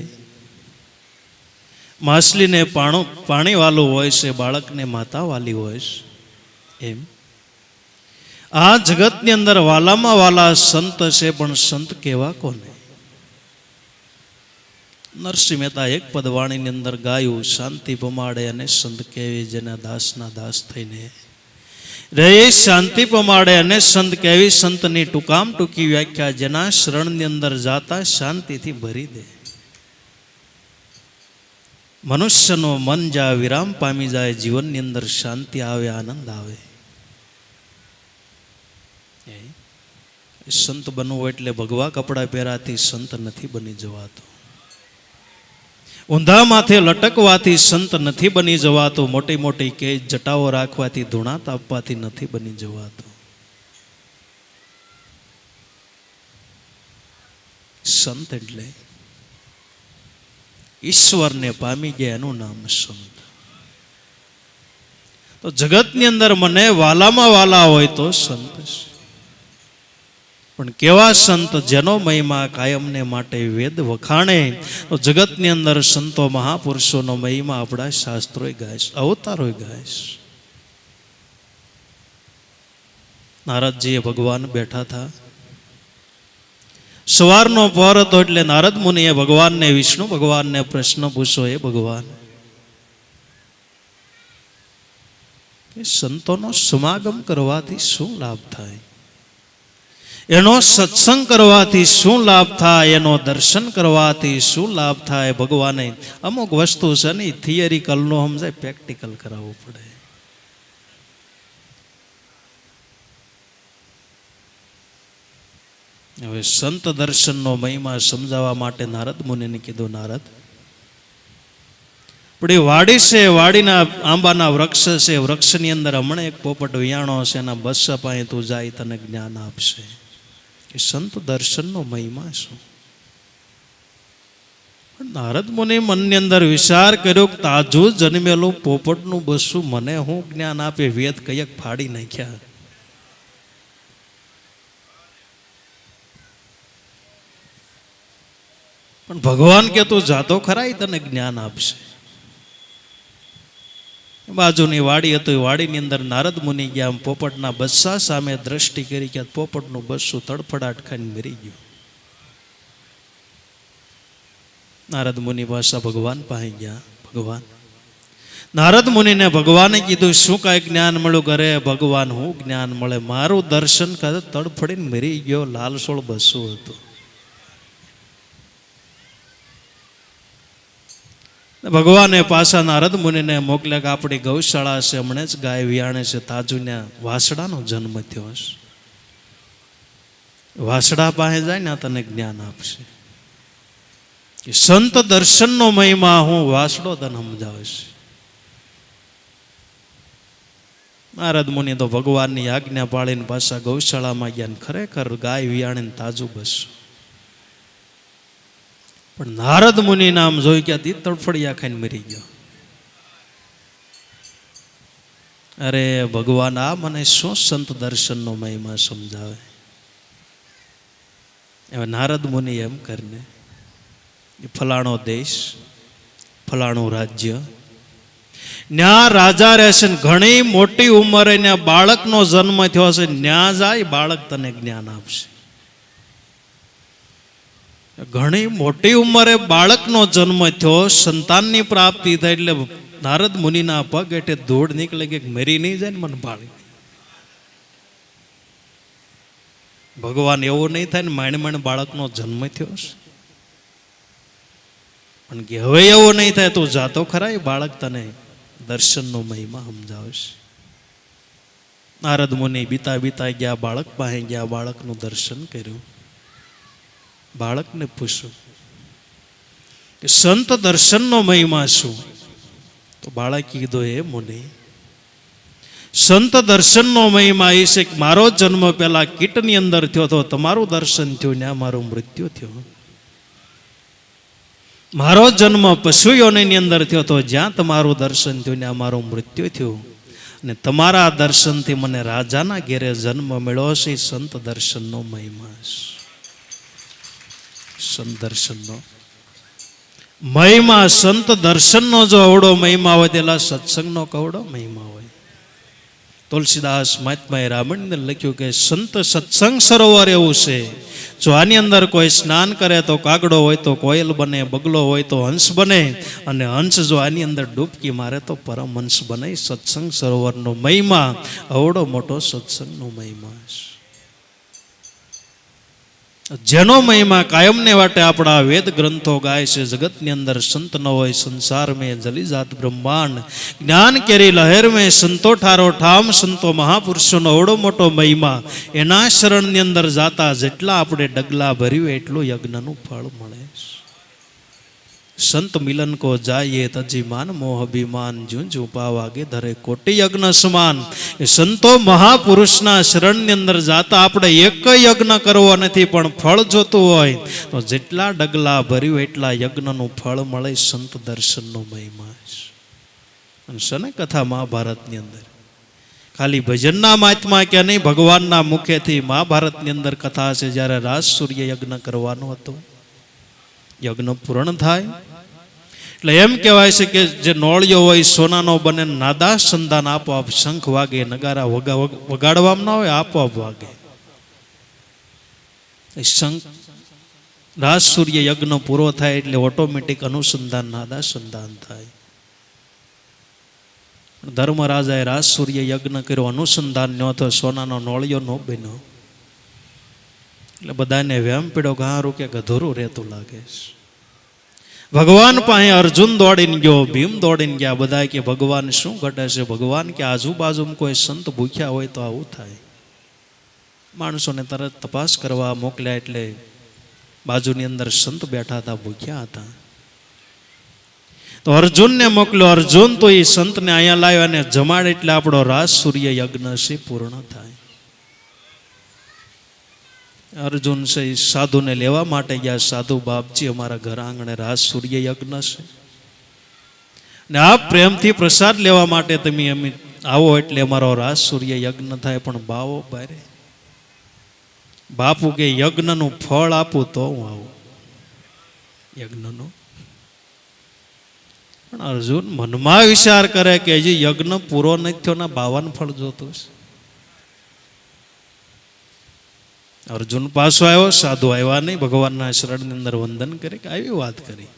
[SPEAKER 1] માછલીને પાણી વાલું હોય છે બાળકને માતા વાલી હોય છે એમ આ જગતની અંદર વાલામાં વાલા સંત છે પણ સંત કેવા કોને નરસિંહ મહેતા એક પદવાણીની અંદર ગાયું શાંતિ પમાડે અને સંત કેવી જેના દાસના દાસ થઈને રે શાંતિ પમાડે અને સંત કેવી સંતની ટૂંકામ ટૂંકી વ્યાખ્યા જેના શરણની અંદર જાતા શાંતિથી ભરી દે મનુષ્યનો મન જા વિરામ પામી જાય જીવનની અંદર શાંતિ આવે આનંદ આવે સંત બનવું એટલે ભગવા કપડા પહેરાથી સંત નથી બની જવાતો ઊંધા માથે લટકવાથી સંત નથી બની જવાતો મોટી મોટી કે જટાઓ રાખવાથી ધૂણા તાપવાથી નથી બની જવાતો સંત એટલે ઈશ્વરને પામી ગયા એનું નામ સંત તો જગતની અંદર મને વાલામાં વાલા હોય તો સંત છે પણ કેવા સંત જેનો મહિમા કાયમને માટે વેદ વખાણે તો જગતની અંદર સંતો મહાપુરુષોનો મહિમા આપણા શાસ્ત્રોએ ગાય છે અવતારોએ ગાય છે નારદજીએ ભગવાન બેઠા હતા સવારનો પહોર હતો એટલે નારદ મુનિએ ભગવાનને વિષ્ણુ ભગવાનને પ્રશ્ન પૂછ્યો એ ભગવાન સંતોનો સમાગમ કરવાથી શું લાભ થાય એનો સત્સંગ કરવાથી શું લાભ થાય એનો દર્શન કરવાથી શું લાભ થાય ભગવાને અમુક વસ્તુ છે ને થિયરિકલ નો સમજાય પ્રેક્ટિકલ કરાવવું પડે હવે સંત દર્શનનો મહિમા સમજાવવા માટે નારદ મુનિને કીધું નારદ પણ એ વાડી છે વાડીના આંબાના વૃક્ષ છે વૃક્ષની અંદર હમણાં એક પોપટ વિયાણો છે એના બસ્સા પાસે તું જાય તને જ્ઞાન આપશે એ સંત દર્શનનો મહિમા શું નારદ મુનિ મનની અંદર વિચાર કર્યો કે તાજું જન્મેલું પોપટનું બસ્સું મને હું જ્ઞાન આપે વેદ કયક ફાડી નાખ્યા પણ ભગવાન કે તું જાતો ખરા તને જ્ઞાન આપશે બાજુની વાડી હતી વાડીની અંદર નારદ મુનિ ગયા પોપટના બસ્સા સામે દ્રષ્ટિ કરી કે પોપટનું બસ્સું તડફડાટ ખાઈને મરી ગયું નારદ મુનિ પાછા ભગવાન પાસે ગયા ભગવાન નારદ મુનિને ભગવાને કીધું શું કાંઈ જ્ઞાન મળ્યું કરે ભગવાન હું જ્ઞાન મળે મારું દર્શન કરે તડફડીને મરી ગયો લાલસોળ બસ્સું હતું ભગવાને પાછા નારદ મુનિને મોકલ્યા કે આપણી ગૌશાળા છે, હમણે જ ગાય વિયાણે છે, તાજુને વાસડાનો જન્મ થયો હશે. વાસડા પાસે જાય ને તને જ્ઞાન આપશે. સંત દર્શનનો મહિમા હું વાસડો તને સમજાવીશ. નારદ મુનિ તો ભગવાનની આજ્ઞા પાળીને પાછા ગૌશાળામાં ગયા. ખરેખર ગાય વિયાણીને તાજું બસું. પણ નારદ મુનિ નામ જોઈ ગયા તી તડફડિયા ખાઈને મરી ગયો. અરે ભગવાન, આ મને શું સંત દર્શનનો મહિમા સમજાવે. હવે નારદ મુનિ એમ કરીને ફલાણો દેશ, ફલાણું રાજ્ય, ન્યા રાજા રહેશે, ઘણી મોટી ઉંમરે ત્યાં બાળકનો જન્મ થયો હશે, ન્યા જાય, બાળક તને જ્ઞાન આપશે. ઘણી મોટી ઉંમરે બાળકનો જન્મ થયો, સંતાનની પ્રાપ્તિ થઈ, એટલે નારદ મુનિના પગ એટલે ધૂળ નીકળે કે મરી નહીં જાય ને મને ભાળી. ભગવાન એવું નહીં થાય ને માણે માણે બાળકનો જન્મ થયો છે, પણ કે હવે એવું નહીં થાય, તું જાતો ખરા, એ બાળક તને દર્શનનો મહિમા સમજાવશે. નારદ મુનિ બીતા બીતા ગયા, બાળક પાસે ગયા, બાળકનું દર્શન કર્યું. બાળકને પૂછ્યું કે સંત દર્શનનો મહિમા શું? તો બાળક કીધું, એ મુનિ, સંત દર્શનનો મહિમા એ છે કે મારો જન્મ પેલા કીટની અંદર થયો હતો, તમારું દર્શન થયું, ત્યાં મારું મૃત્યુ થયું. મારો જન્મ પશુ યોનિની અંદર થયો હતો, જ્યાં તમારું દર્શન થયું ત્યાં મારું મૃત્યુ થયું. અને તમારા દર્શનથી મને રાજાના ઘેરે જન્મ મળ્યો છે. સંત દર્શનનો મહિમા છે. સંત દર્શનનો મહિમા, સંત દર્શનનો જો અવડો મહિમા હોય તેલા સત્સંગનો કવડો મહિમા હોય. તુલસીદાસ મહાત્માએ રામાયણ લખ્યું કે સંત સત્સંગ સરોવર એવું છે, જો આની અંદર કોઈ સ્નાન કરે તો કાગડો હોય તો કોયલ બને, બગલો હોય તો હંસ બને, અને હંસ જો આની અંદર ડૂબકી મારે તો પરમહંસ બને. સત્સંગ સરોવરનો મહિમા અવડો મોટો સત્સંગનો મહિમા છે, જેનો મહિમા કાયમને વાટે આપણા વેદ ગ્રંથો ગાય છે. જગતની અંદર સંત ન હોય સંસાર મેં જલી જાત બ્રહ્માંડ, જ્ઞાન કેરી લહેર મેં સંતો ઠારો ઠામ. સંતો મહાપુરુષોનો અવડો મોટો મહિમા, એના શરણની અંદર જાતા જેટલા આપણે ડગલા ભર્યું એટલું યજ્ઞનું ફળ મળે. સંત મિલન કો જાઈએ તજી માન મોહ અભિમાન, જુંજ ઉપાવાગે ધરે કોટી યજ્ઞ સમાન. એ સંતો મહાપુરુષના શરણની અંદર જાતા આપણે એક યજ્ઞ કરવો નથી, પણ ફળ જોતું હોય તો જેટલા ડગલા ભર્યું એટલા યજ્ઞનું ફળ મળે. સંત દર્શનનો મહિમા છે. શને કથા મહાભારતની અંદર ખાલી ભજનના મહાત્મા કે નહીં, ભગવાનના મુખેથી મહાભારતની અંદર કથા છે. જ્યારે રાજ સૂર્ય યજ્ઞ કરવાનો હતો, યજ્ઞ પૂર્ણ થાય એટલે એમ કહેવાય છે કે જે નોળિયો હોય સોનાનો બને, નાદા સંદાન આપોઆપ શંખ વાગે, નગારા વગાડવામાં ના હોય, આપોઆપ વાગે. શંખ રાજ સૂર્ય યજ્ઞ પૂરો થાય એટલે ઓટોમેટિક અનુસંધાન, નાદા સંધાન થાય. ધર્મરાજાએ રાજ સૂર્ય યજ્ઞ કર્યો, અનુસંધાન ન થયો, સોનાનો નોળિયો ન બન્યો. એટલે બધાને વેમ પીડ્યો, ગારું કે અધૂરું રહેતું લાગે છે. ભગવાન પાસે અર્જુન દોડીને ગયો, ભીમ દોડીને ગયા. બધા કે ભગવાન શું ઘટે છે? ભગવાન કે આજુબાજુમાં કોઈ સંત ભૂખ્યા હોય તો આવું થાય. માણસોને તરત તપાસ કરવા મોકલ્યા, એટલે બાજુની અંદર સંત બેઠા હતા, ભૂખ્યા હતા. તો અર્જુનને મોકલ્યો. અર્જુન તો એ સંતને અહીંયા લાવ્યો અને જમાડ, એટલે આપણો રાજ સૂર્ય યજ્ઞ છે પૂર્ણ થાય. અર્જુન છે એ સાધુને લેવા માટે ગયા. સાધુ બાપજી, અમારા ઘર આંગણે રાજ સૂર્ય યજ્ઞ છે ને આપ પ્રેમથી પ્રસાદ લેવા માટે તમે અમે આવો એટલે અમારો રાજ સૂર્ય યજ્ઞ થાય. પણ બાવો બારે બાપુ કે યજ્ઞનું ફળ આપું તો હું આવું યજ્ઞનું. પણ અર્જુન મનમાં વિચાર કરે કે હજી યજ્ઞ પૂરો નથી થયો ને 52 ફળ જોતું છે. અર્જુન પાછો આવ્યો, સાધુ આવ્યા નહીં, ભગવાનના શરણની અંદર વંદન કરી કે આવી વાત કરી.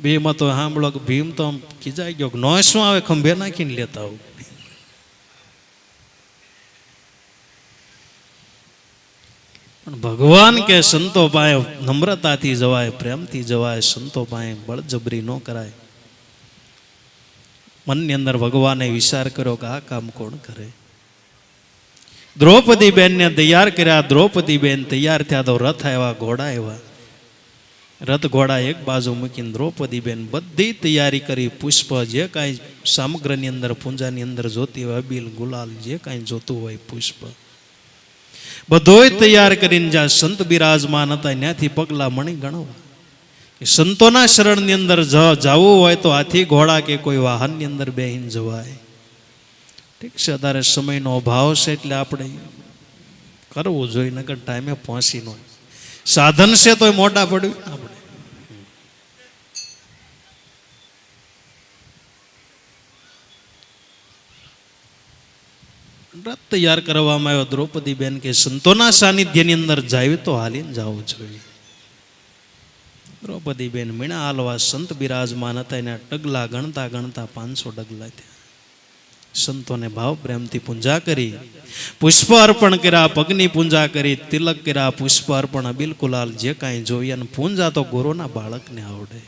[SPEAKER 1] ભીમ તો સાંભળો કે ભીમ તો આમ ખીજાઈ ગયો, નો શું આવે, ખંભે નાખીને લેતા આવું. પણ ભગવાન કે સંતો પાસે નમ્રતાથી જવાય, પ્રેમથી જવાય, સંતો પાસે બળજબરી ન કરાય. મનની અંદર ભગવાને વિચાર કર્યો કે આ કામ કોણ કરે? દ્રૌપદી બેનને તૈયાર કર્યા. દ્રૌપદી બેન તૈયાર થયા તો રથ આવ્યા, ઘોડા આવ્યા. રથ ઘોડા એક બાજુ મૂકીને દ્રૌપદી બેન બધી તૈયારી કરી. પુષ્પ જે કાંઈ સામગ્રીની અંદર પૂંજાની અંદર જોતી હોય, અબીલ ગુલાલ જે કાંઈ જોતું હોય પુષ્પ બધોય તૈયાર કરીને જ્યાં સંત બિરાજમાન હતા ત્યાંથી પગલા મણી ગણવા. સંતોના શરણની અંદર જવું હોય તો હાથી ઘોડા કે કોઈ વાહનની અંદર બેહીને જવાય. ઠીક છે, અત્યારે સમયનો અભાવ છે એટલે આપણે કરવું જોઈએ, નકર ટાઈમે પહોંચી ન. સાધન છે તોય મોટા પડ્યું આપણે. રથ તૈયાર કરવામાં આવ્યો. દ્રૌપદી બેન કે સંતોના સાનિધ્યની અંદર જાય તો હાલીને જવું જોઈએ. દ્રૌપદી બેન મીણા હાલવા સંત બિરાજમાન હતા એને ડગલા ગણતા ગણતા 500 ડગલા થયા. સંતોને ભાવ પ્રેમથી પૂજા કરી, પુષ્પ અર્પણ કર્યા, પગની પૂજા કરી, તિલક કર્યા, પુષ્પ અર્પણ, બિલકુલ જે કાંઈ જોઈએ. અને પૂજા તો ગુરુના બાળકને આવડે.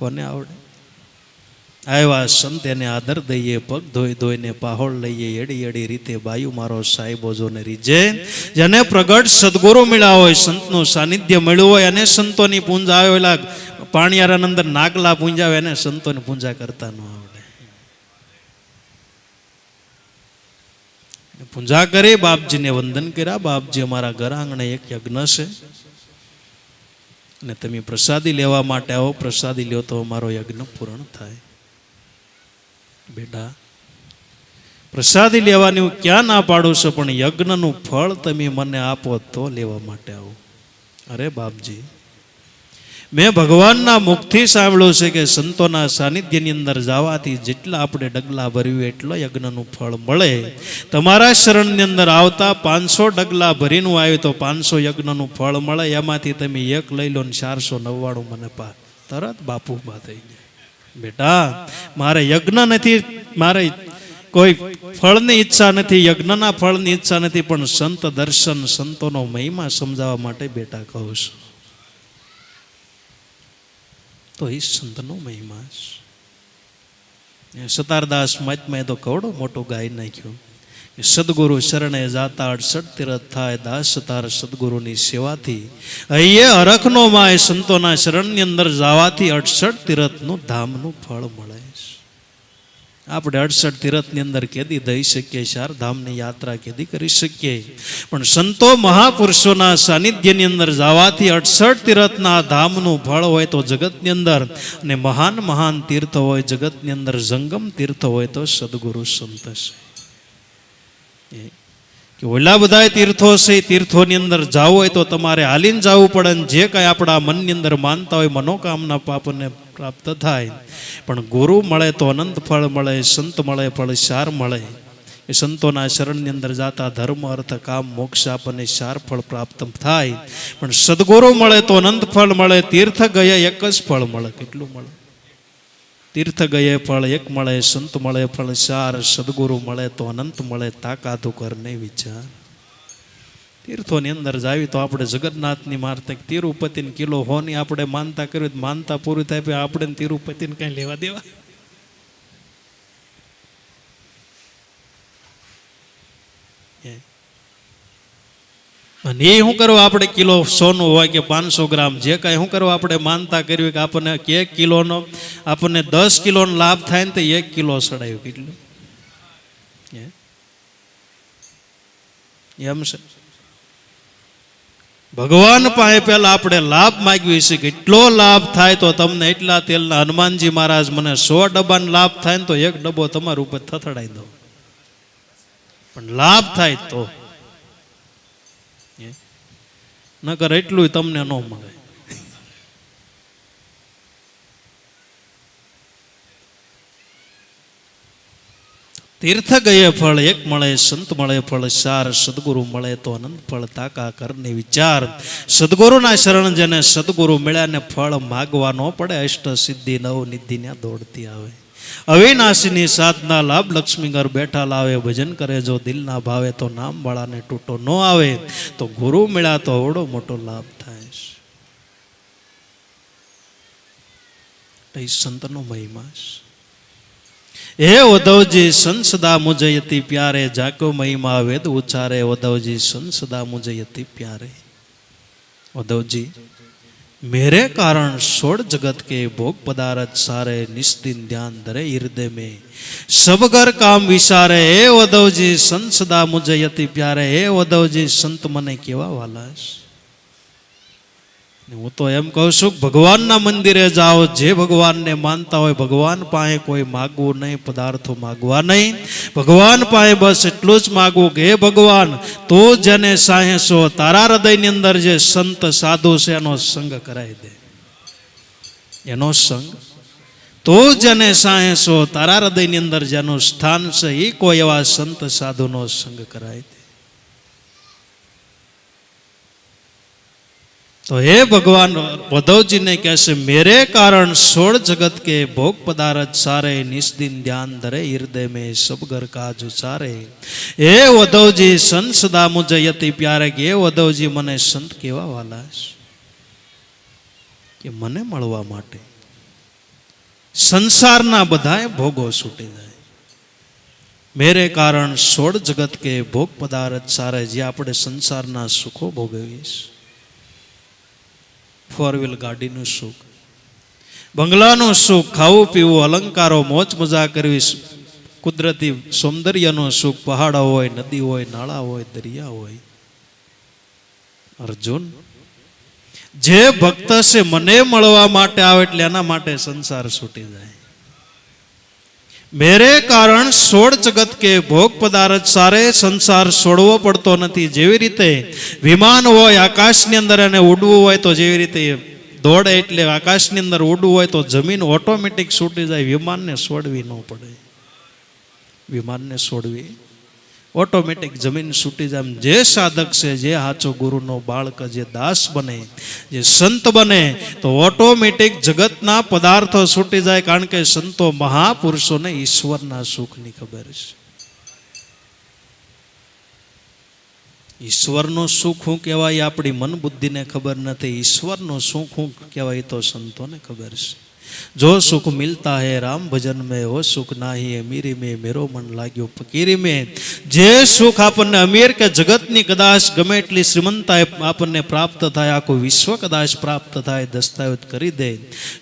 [SPEAKER 1] કોને આવડે? આવ્યા સંત એને આદર દઈએ, પગ ધોઈ ધોઈને પાહોળ લઈએ, એડી એડી રીતે બાયુ મારો સાહેબો જોને રીજે. જેને પ્રગટ સદગુરુ મળ્યા હોય, સંતનું સાનિધ્ય મળ્યું હોય અને સંતોની પૂંજા આવેલા પાણીયારાની અંદર નાગલા પૂંજા આવે એને સંતોની પૂંજા કરતા ન આવડે. પૂંજા કરી, બાપજીને વંદન કર્યા. બાપજી અમારા ઘર આંગણે એક યજ્ઞ છે અને તમે પ્રસાદી લેવા માટે આવો, પ્રસાદી લ્યો તો અમારો યજ્ઞ પૂર્ણ થાય. બેટા, પ્રસાદી લેવાની હું ક્યાં ના પાડું છું, પણ યજ્ઞનું ફળ તમે મને આપો તો લેવા માટે આવું. અરે બાપજી, મેં ભગવાનના મુખથી સાંભળ્યું છે કે સંતોના સાનિધ્યની અંદર જવાથી જેટલા આપણે ડગલા ભર્યું એટલો યજ્ઞનું ફળ મળે. તમારા શરણની અંદર આવતા 500 ડગલા ભરીનું આવ્યું તો 500 યજ્ઞનું ફળ મળે. એમાંથી તમે એક લઈ લો ને 499 મને તરત બાપુબા થઈ ગયા. બેટા, મારે યજ્ઞ નથી, મારે કોઈ ફળની ઈચ્છા નથી, યજ્ઞના ફળની ઈચ્છા નથી, પણ સંત દર્શન, સંતોનો મહિમા સમજાવવા માટે બેટા કહું છું. તો એ સંતનો મહિમા છે. સતારદાસ મહાત્માએ તો કવડો મોટો ગાઈ નાખ્યો. સદગુરુ શરણે જાતા 68 તીરથ થાય, દાસ સતાર સદગુરુની સેવાથી. અહીંયા હરખનો માય સંતોના શરણની અંદર જવાથી 68 તીરથનું ધામનું ફળ મળે છે. આપણે 68 તીરથની અંદર કેદી દઈ શકીએ, 4 ધામની યાત્રા કેદી કરી શકીએ, પણ સંતો મહાપુરુષોના સાનિધ્યની અંદર જવાથી 68 તીરથના ધામનું ફળ હોય તો જગતની અંદર, અને મહાન મહાન તીર્થ હોય જગતની અંદર, જંગમ તીર્થ હોય તો સદગુરુ સંત છે. કે ઓલા બધા તીર્થો છે, તીર્થોની અંદર જવું હોય તો તમારે હાલીને જવું પડે. જે કાંઈ આપણા મનની અંદર માનતા હોય મનોકામના પાપને પ્રાપ્ત થાય. પણ ગુરુ મળે તો અનંત ફળ મળે, સંત મળે ફળ 4 મળે. એ સંતોના શરણની અંદર જાતા ધર્મ અર્થ કામ મોક્ષ આપણને 4 ફળ પ્રાપ્ત થાય. પણ સદગુરુ મળે તો અનંત ફળ મળે. તીર્થ ગયા એક જ ફળ મળે. કેટલું મળે? તીર્થ ગયે ફળ 1 મળે, સંત મળે ફળ 4, સદગુરુ મળે તો અનંત મળે. તાકાત કરને વિચાર. તીર્થોની અંદર જાવી તો આપણે જગન્નાથની મારતા તિરુપતિને કિલો હોની આપણે માનતા કર્યું, માનતા પૂરી થાય આપણે તિરુપતિને કઈ લેવા દેવા? અને એ શું કરવું? આપણે કિલો સોનું હોય કે 500 ગ્રામ જે કાંઈ શું કરવું? આપણે માનતા કરવી કે આપણને 1 કિલોનો આપણને 10 કિલોનો લાભ થાય ને તો 1 કિલો સડાયું. કેટલું એમ છે? ભગવાન પાસે પહેલા આપણે લાભ માગ્યો છે. કેટલો લાભ થાય તો તમને એટલા તેલના હનુમાનજી મહારાજ મને 100 ડબ્બાનો લાભ થાય ને તો 1 ડબ્બો તમારા ઉપર થથડાઈ દો. પણ લાભ થાય તો, નકર એટલું તમને ન મળે. તીર્થ ગયે ફળ 1 મળે, સંત મળે ફળ 4, સદગુરુ મળે તો અનંત ફળ. તાકા કરને વિચાર. સદગુરુના શરણ જેને સદગુરુ મળ્યા ને ફળ માગવા ન પડે. અષ્ટ સિદ્ધિ 9 નિધિ ને દોડતી આવે. અવિનાશીની સાધના લાભ લક્ષ્મી ઘર બેઠા લાવે, ભજન કરે જો દિલ ના ભાવે, તો નામ વાળાને તૂટો ન આવે, તો ગુરુ મળ્યા તો અવડો મોટો લાભ થાય છે. એ સંતનો મહિમા છે. હે ઉદ્ધવજી સંસદા મુझे यति प्यारे, जाको महिमा वेद उच्चारे, उद्धवजी संसदा मुझे यति प्यारे. उद्धव जी मेरे कारण सोड़ जगत के भोग पदार्थ सारे, निस्दिन ध्यान धरे हृदय में सब घर काम विचारे. हे उद्धव जी संसदा मुझे यति प्यारे. हे उद्धव जी संत मने केवा वाला है. હું તો એમ કહું છું, ભગવાનના મંદિરે જાઓ, જે ભગવાનને માનતા હોય ભગવાન પાસે કોઈ માગવું નહીં, પદાર્થો માગવા નહીં. ભગવાન પાસે બસ એટલું જ માગવું કે હે ભગવાન, તું જેને સાહે છો, તારા હૃદયની અંદર જે સંત સાધુ છે એનો સંગ કરાવી દે. એનો સંગ તું જેને સાહે છો, તારા હૃદયની અંદર જેનું સ્થાન છે, એ કોઈ એવા સંત સાધુનો સંગ કરાવી દે. तो हे भगवान उद्धव जी ने कैसे मेरे कारण सोड़ जगत के भोग पदार्थ सारे, निस्दिन ध्यान धरे हृदय में सब घर काज उचारे. हे उद्धव जी संसदा मुझे यति प्यारे. के हे उद्धव जी मने संत केवा वाला के मने मळवा माटे संसारना बधाए भोगो छूटी जाए. मेरे कारण सोड़ जगत के भोग पदार्थ सारे, जे आपणे संसारना सुखो भोगवीश. फोर व्हील गाડીનું સુખ, બંગલાનું સુખ, ખાવું પીવું, અલંકારો, મોજ મજા કરવી, કુદરતી સૌંદર્યનું સુખ, પહાડો હોય, નદી હોય, નાળા હોય, દરિયા હોય. અર્જુન જે ભક્ત છે મને મળવા માટે આવે એટલે એના માટે સંસાર છૂટી જાય. मेरे कारण सोड़ जगत के भोग पदार्थ सारे, संसार छोड़वो पड़तो नहीं. जेवी रीते विमान होय आकाशनी अंदर अने उड़वू होय तो जेवी रीते दौड़े एटले आकाशनी अंदर उड़वू होय तो जमीन ऑटोमेटिक छूटी जाए. विमान ने छोड़वी न पड़े. विमान ने छोड़वी ऑटोमेटिक जमीन छूटी जाए. जे साधक से जे हाचो गुरुनो बाळक जे दास बने, जे संत बने, तो ऑटोमेटिक जगतना पदार्थो छूटी जाए. कारण के संतो महापुरुषों ने ईश्वरना सुखनी खबर है. ईश्वरनो सुख શું કહેવાય આપણી મન બુદ્ધિને ખબર નથી. ઈશ્વરનો સુખ શું કહેવાય તો સંતોને ખબર છે. जो सुख मिलता है राम भजन में, वो सुख नाही अमीरी में, मेरो मन लाग्यो फकीरी में. जे सुख आपने अमीर के जगतनी कदाच गमे એટલી શ્રીમંતા આપણને પ્રાપ્ત થાય, આખું વિશ્વ કદાચ પ્રાપ્ત થાય, દસ્તાવેજ કરી દે,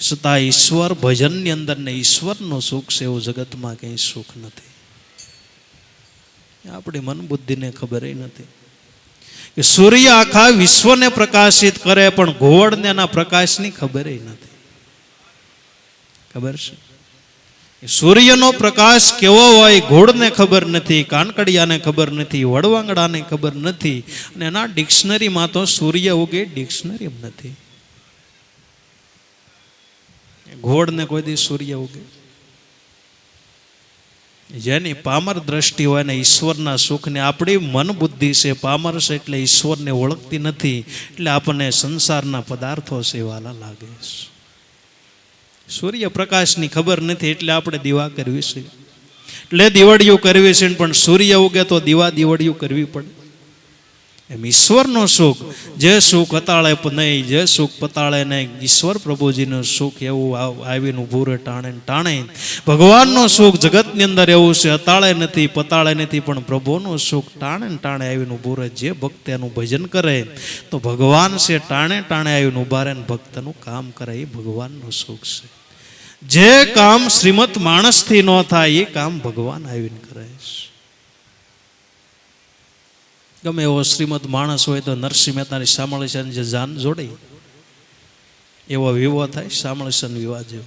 [SPEAKER 1] છતાં ઈશ્વર ભજનની અંદર ને ઈશ્વરનું સુખ છે એવું જગતમાં કંઈ સુખ નથી. આપણી મન બુદ્ધિને ખબર નથી કે સૂર્ય આખા વિશ્વને પ્રકાશિત કરે, પણ ઘોવડને એના પ્રકાશની ખબર નથી. खबर है सूर्यनो प्रकाश केवो होय घोड़ने खबर नहीं, कानकड़ियाने खबर नहीं, वड़वांगड़ाने खबर नहीं, अने एना डिक्शनरी में तो सूर्य उगे डिक्शनरी में नहीं. घोड़ने कोई दी सूर्य उगे. जेनी पामर दृष्टि होय ने ईश्वरना सुखने आपणी मन बुद्धि से पामर से एटले ईश्वरने ओळखती नहीं, एटले आपणे संसारना पदार्थो सेवाला लागे. सूर्य प्रकाश ની ખબર નથી એટલે આપણે દીવા કરવી છે, એટલે દીવડિયું કરવી છે. પણ સૂર્ય ઉગે તો દીવા દીવડિયું કરવી પડે. એમ ઈશ્વરનું સુખ, જે સુખ અતાળે નહીં, જે સુખ પતાળે નહીં, ઈશ્વર પ્રભુજીનું સુખ એવું આવીને ઊભું રહે ટાણે ટાણે. ભગવાનનું સુખ જગતની અંદર એવું છે, અતાળે નથી, પતાળે નથી, પણ પ્રભુનું સુખ ટાણે ટાણે આવીને ઊભું રહે. જે ભક્ત એનું ભજન કરે તો ભગવાન છે ટાણે ટાણે આવીને ઊભા રહે, ભક્તનું કામ કરે, એ ભગવાનનું સુખ છે. જે કામ શ્રીમત માણસથી ન થાય એ કામ ભગવાન આવીને કરે છે. ગમે એવો શ્રીમત માણસ હોય તો નરસિંહ મહેતાની શામળીસાની જે જાન જોડે એવો વિવાહ થાય, શામળીસાનો વિવાહ જેવો.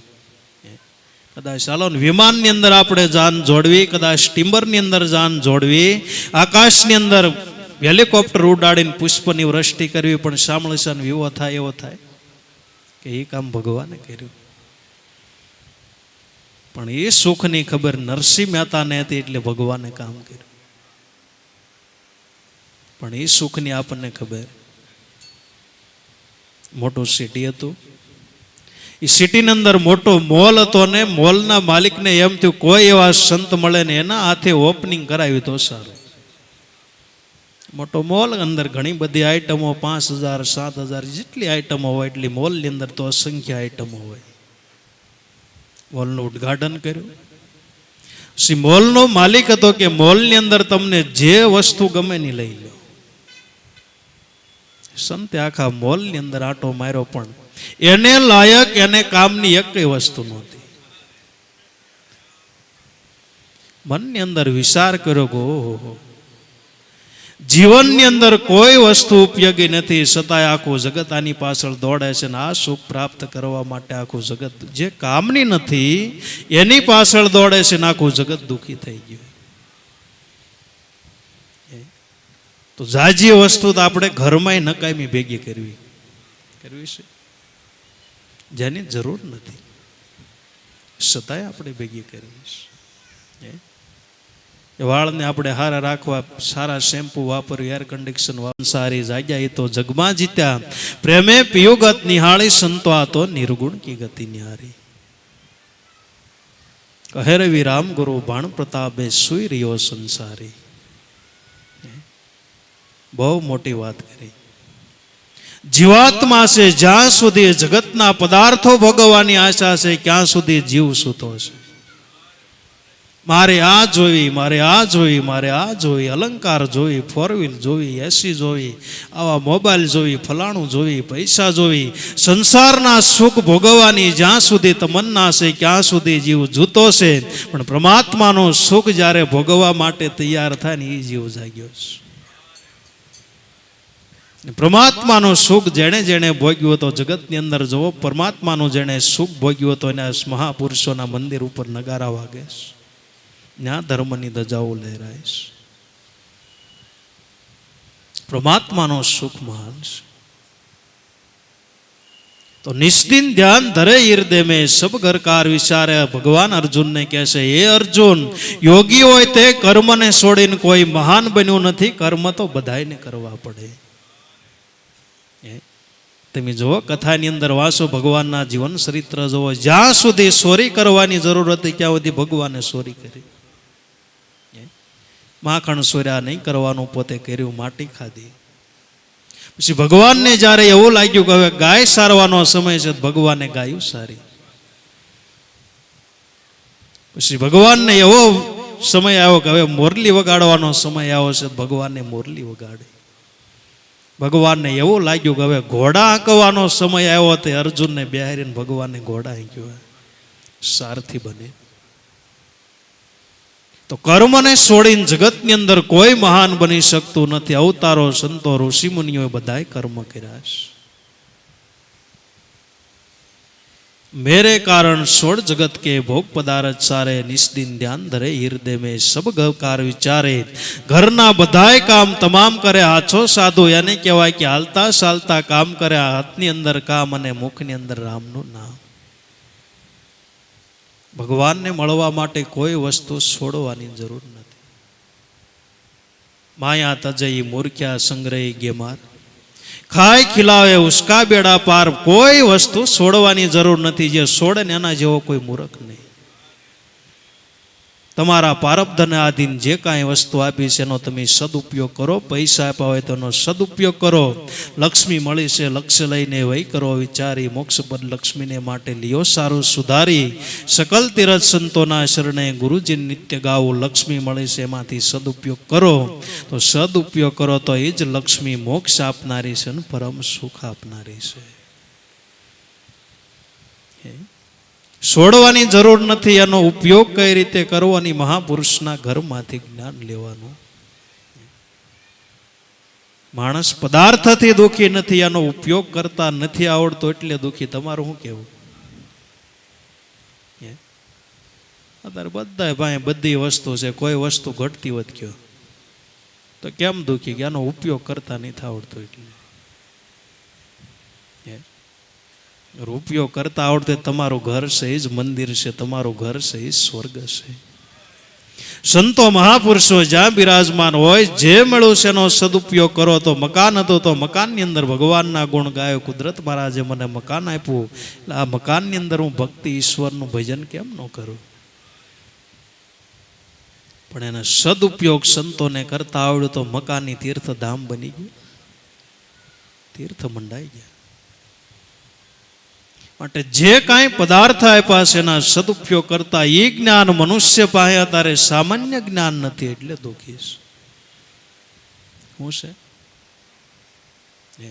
[SPEAKER 1] કદાચ ચાલો વિમાનની અંદર આપણે જાન જોડવી, કદાચ ટિમ્બરની અંદર જાન જોડવી, આકાશની અંદર હેલિકોપ્ટર ઉડાડીને પુષ્પની વૃષ્ટિ કરવી, પણ શામળીસાનો વિવાહ થાય એવો થાય કે એ કામ ભગવાને કર્યું. પણ એ સુખની ખબર નરસિંહ મહેતાને હતી એટલે ભગવાને કામ કર્યું. પણ એ સુખની આપણને ખબર. મોટું સિટી હતું, એ સિટીની અંદર મોટો મોલ હતો ને મોલના માલિકને એમ થયું કોઈ એવા સંત મળે ને એના હાથે ઓપનિંગ કરાવ્યું તો સારું. મોટો મોલ, અંદર ઘણી બધી આઈટમો, 5,000 7,000 જેટલી આઈટમો હોય એટલી મોલની અંદર તો અસંખ્ય આઈટમો હોય. મોલનું ઉદ્ઘાટન કર્યું. પછી મોલનો માલિક હતો કે મોલની અંદર તમને જે વસ્તુ ગમે ની લઈ લો. સંતે આખા મોલની અંદર આંટો માર્યો પણ એને લાયક એને કામની એક વસ્તુ નહોતી. મનની અંદર વિચાર કર્યો કે ઓહો, જીવનની અંદર કોઈ વસ્તુ ઉપયોગી નથી, છતાંય આખું જગત આની પાછળ દોડે છે ને આ સુખ પ્રાપ્ત કરવા માટે આખું જગત જે કામની નથી એની પાછળ દોડે છે ને આખું જગત દુઃખી થઈ ગયું. તો જાજી વસ્તુ તો આપણે ઘરમાં નકામી ભેગી કરવી છે, જેની જરૂર નથી, છતાંય આપણે ભેગી કરવી છે. વાળને આપણે હારા રાખવા સારા શેમ્પુ વાપર્યું, એર કન્ડિશન સારી જાગ્યા, એ તો જગમાં જીત્યા. પ્રેમે પિયુગત નિહાળી સંતો આ તો નિર્ગુણ કી ગતિ નિહારી. કહે રવિ રામ ગુરુ બાણ પ્રતાપે સુઈ રહ્યો સંસારી. બહુ મોટી વાત કરી. જીવાત્મા છે જ્યાં સુધી જગતના પદાર્થો ભોગવવાની આશા છે ત્યાં સુધી જીવ સૂતો છે. મારે આ જોઈ, મારે આ જોઈ, મારે આ જોઈ, અલંકાર જોઈ, 4 વ્હીલ જોઈ, એસી જોઈ, આવા મોબાઈલ જોઈ, ફલાણું જોઈ, પૈસા જોઈ, સંસારના સુખ ભોગવવાની જ્યાં સુધી તમન્ના છે ત્યાં સુધી જીવ જૂતો છે. પણ પરમાત્માનું સુખ જ્યારે ભોગવવા માટે તૈયાર થાય ને એ જીવ જાગ્યો છે. પરમાત્માનું સુખ જેણે જેણે ભોગ્યું હતો જગતની અંદર જુઓ, પરમાત્માનું જેણે સુખ ભોગ્યું હતો એના મહાપુરુષોના મંદિર ઉપર નગારા વાગે છે, ત્યાં ધર્મની ધજાઓ લહેરાય છે. પરમાત્માનો સુખ મહાન છે. તો નિસ્દિન ધ્યાન ધરે હૃદય મેં સબ ઘરકાર વિચારે. ભગવાન અર્જુનને કહે છે, એ અર્જુન, યોગી હોય તે કર્મને છોડીને કોઈ મહાન બન્યું નથી. કર્મ તો બધાયને કરવા પડે. તમે જુઓ, કથાની અંદર વાંચો, ભગવાનના જીવન ચરિત્ર જુઓ, જ્યાં સુધી ચોરી કરવાની જરૂર હતી ત્યાં સુધી ભગવાને ચોરી કરી. માખણ સોર્યા નહીં કરવાનું, પોતે કર્યું, માટી ખાધી. પછી ભગવાનને જ્યારે એવું લાગ્યું કે હવે ગાય સારવાનો સમય છે, ભગવાને ગાયું સારી. પછી ભગવાનને એવો સમય આવ્યો કે હવે મોરલી વગાડવાનો સમય આવ્યો છે, ભગવાનને મોરલી વગાડી. ભગવાનને એવું લાગ્યું કે હવે ઘોડા આંકવાનો સમય આવ્યો, તે અર્જુનને બેહારીને ભગવાનને ઘોડા આંક્યો, સારથી બને. તો કર્મને છોડીને જગતની અંદર કોઈ મહાન બની શકતું નથી. અવતારો, સંતો, ઋષિમુનિઓ બધાએ કર્મ કર્યા છે. મેરે કારણ છોડ જગત કે ભોગ પદાર્થ સારે. નિસ્દિન ધ્યાન ધરે હૃદય મેં સબ ગવકાર વિચારે. ઘરના બધાય કામ તમામ કરે, હાથો સાધુ એને કહેવાય કે હાલતા ચાલતા કામ કરે. હાથની અંદર કામ અને મુખની અંદર રામનું નામ. ભગવાનને મળવા માટે કોઈ વસ્તુ છોડવાની જરૂર નથી. માયા તજઈ મૂર્ખ્યા સંગ્રહી ગેમાર. ખાય ખીલાવે ઉસકા બેડા પાર. કોઈ વસ્તુ છોડવાની જરૂર નથી. જે છોડે ને એના જેવો કોઈ મૂર્ખ નહીં. તમારા પારબ્ધને આધીન જે કાંઈ વસ્તુ આપી છે એનો તમે સદુપયોગ કરો. પૈસા આપ્યા હોય તો એનો સદુપયોગ કરો. લક્ષ્મી મળી છે, લક્ષ્ય લઈને વહી કરો વિચારી. મોક્ષપદ લક્ષ્મીને માટે લિયો સારું સુધારી. સકલ તીરથ સંતોના શરણે ગુરુજી નિત્ય ગાવું. લક્ષ્મી મળી છે એમાંથી સદુપયોગ કરો. તો સદુપયોગ કરો તો એ જ લક્ષ્મી મોક્ષ આપનારી છે અને પરમ સુખ આપનારી છે. છોડવાની જરૂર નથી. એનો ઉપયોગ કઈ રીતે કરવાની, મહાપુરુષના ઘરમાંથી જ્ઞાન લેવાનું. માણસ પદાર્થથી દુઃખી નથી, એનો ઉપયોગ કરતા નથી આવડતો એટલે દુઃખી. તમારું શું કેવું? અત્યારે બધા ભાઈ બધી વસ્તુ છે, કોઈ વસ્તુ ઘટતી હોત કયો તો કેમ દુઃખી? કે એનો ઉપયોગ કરતા નથી આવડતો એટલે. ઉપયોગ કરતા આવડતે તમારું ઘર છે એ જ મંદિર છે, તમારું ઘર છે એ સ્વર્ગ છે. સંતો મહાપુરુષો જ્યાં બિરાજમાન હોય, જે મળ્યું છે એનો સદુપયોગ કરો. તો મકાન હતું તો મકાનની અંદર ભગવાનના ગુણ ગાયો. કુદરત મહારાજે મને મકાન આપ્યું, એટલે આ મકાનની અંદર હું ભક્તિ ઈશ્વરનું ભજન કેમ ન કરું? પણ એનો સદુપયોગ સંતોને કરતા આવડ્યું તો મકાનની તીર્થધામ બની ગયું, તીર્થ મંડાઈ ગયા. માટે જે કાંઈ પદાર્થ આપ્યા છે એના સદુપયોગ કરતા એ જ્ઞાન મનુષ્ય પાસે અત્યારે સામાન્ય જ્ઞાન નથી, એટલે દુઃખી છે. શું છે?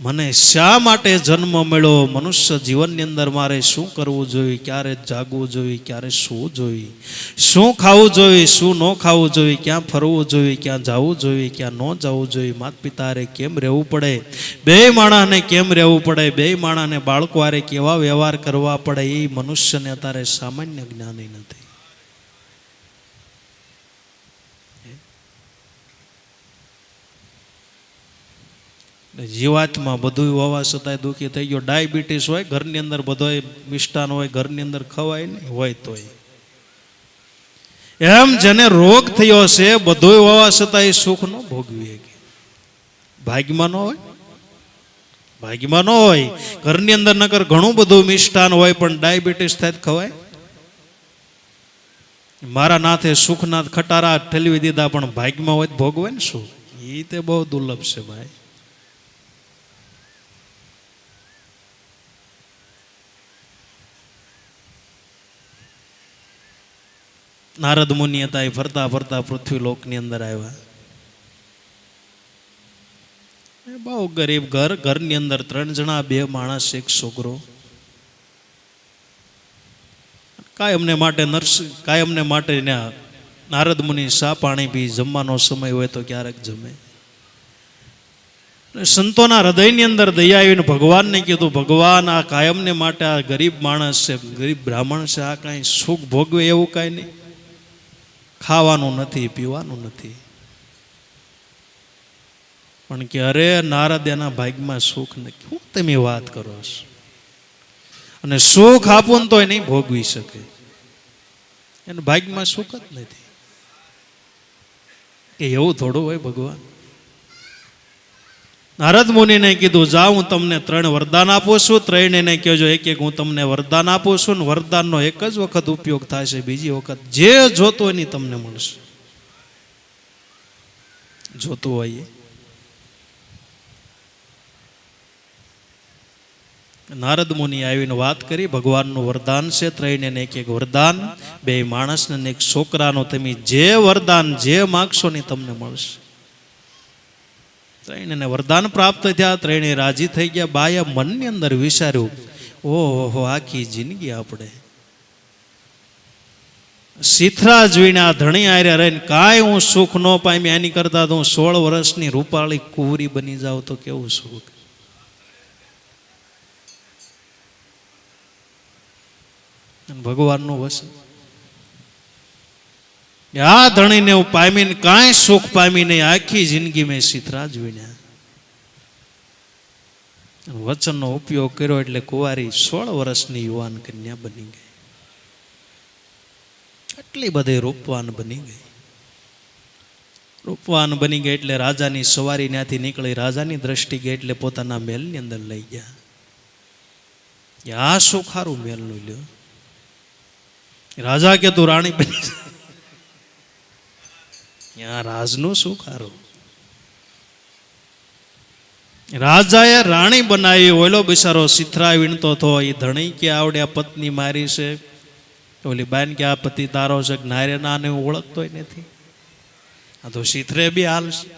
[SPEAKER 1] મને શા માટે જન્મ મળ્યો? મનુષ્ય જીવનની અંદર મારે શું કરવું જોઈએ? ક્યારે જાગવું જોઈએ? ક્યારે સૂવું જોઈએ? શું ખાવું જોઈએ? શું ન ખાવું જોઈએ? ક્યાં ફરવું જોઈએ? ક્યાં જવું જોઈએ? ક્યાં ન જવું જોઈએ? માતા પિતા હારે કેમ રહેવું પડે? બે માણસને કેમ રહેવું પડે? બે માણસને બાળકો હારે કેવા વ્યવહાર કરવા પડે? એ મનુષ્યને અત્યારે સામાન્ય જ્ઞાન નથી. જીવાતમાં બધું હોવા છતાંય દુઃખી થઈ ગયો. ડાયાબિટીસ હોય ઘરની અંદર, બધો મિષ્ટાન હોય ઘરની અંદર, ખવાય નહીં હોય તોય. એમ જેને રોગ થયો છે બધું હોવા છતાં એ સુખ ન ભોગવી શકે. ભાગ્યમાં ન હોય, ભાગ્યમાં ન હોય. ઘરની અંદર નકર ઘણું બધું મિષ્ટાન હોય પણ ડાયાબિટીસ થાય તો ખવાય? મારા નાથે સુખનાથ ખટારા ઠેલવી દીધા પણ ભાગ્યમાં હોય તો ભોગવે ને શું? એ તે બહુ દુર્લભ છે ભાઈ. નારદ મુનિ હતા, એ ફરતા ફરતા પૃથ્વી લોકની અંદર આવ્યા. બહુ ગરીબ ઘર, ઘરની અંદર 3 જણા, 2 માણસ, 1 છોકરો. કાયમને માટે નારદ મુનિ શા પાણી પી, જમવાનો સમય હોય તો ક્યારેક જમે. સંતોના હૃદયની અંદર દયા આવીને ભગવાનને કીધું, ભગવાન આ કાયમને માટે આ ગરીબ માણસ છે, ગરીબ બ્રાહ્મણ છે, આ કાંઈ સુખ ભોગવે એવું કાંઈ નહીં, ખાવાનું નથી, પીવાનું નથી. પણ કે અરે નારદ, એના ભાગ્યમાં સુખ નથી. શું તમે વાત કરો છો? અને સુખ આપું તો નહીં ભોગવી શકે, એના ભાગ્યમાં સુખ જ નથી. કે એવું થોડું હોય ભગવાન? નારદ મુનિને કીધું, જાઓ હું તમને 3 વરદાન આપું છું, 3 ને કહેજો એક એક હું તમને વરદાન આપું છું, ને વરદાનનો એક જ વખત ઉપયોગ થશે, બીજી વખત જે જોતો એની તમને મળશે. જોતું હોય નારદ મુનિ આવીને વાત કરી, ભગવાનનું વરદાન છે, 3 ને એક એક વરદાન, 2 માણસને ને 1 છોકરાનો. તમે જે વરદાન જે માગશો ને તમને મળશે. 3 ને વરદાન પ્રાપ્ત થયા, 3 રાજી થઈ ગયા. બાએ મનની અંદર વિચાર્યું, ઓહો, આખી જિંદગી આપણે શીથરા જોઈને આ ધણી આર્યા રહીને કાંઈ હું સુખ ન પામી, એની કરતા તો હું 16 વર્ષની રૂપાળી કુંવરી બની જાઉં તો કેવું સુખ. ભગવાનનું વચન, આ ધણીને હું પામીને કાંઈ સુખ પામી નહીં, આખી જિંદગી મેં શીથરા જ વીણ્યા. વચનનો ઉપયોગ કર્યો એટલે કુંવારી 16 વર્ષની યુવાન કન્યા બની ગઈ. એટલી બધી રૂપવાન બની ગઈ. રૂપવાન બની ગઈ એટલે રાજાની સવારી ત્યાંથી નીકળી, રાજાની દ્રષ્ટિ ગઈ એટલે પોતાના મહેલની અંદર લઈ ગયા. આ શું ખારું મહેલનું લ્યો. રાજા કે તું રાણી બની, ત્યાં રાજનું શું ખારું. રાજાએ રાણી બનાવી, ઓલો બિચારો શીથરા વીણતો હતો. એ ધણી કે આવડે આ પત્ની મારી છે, ઓલી બાન કે આ પતિ તારો છે, નારે નાને ઓળખતો નથી. આ તો શીથરે બી હાલ છે.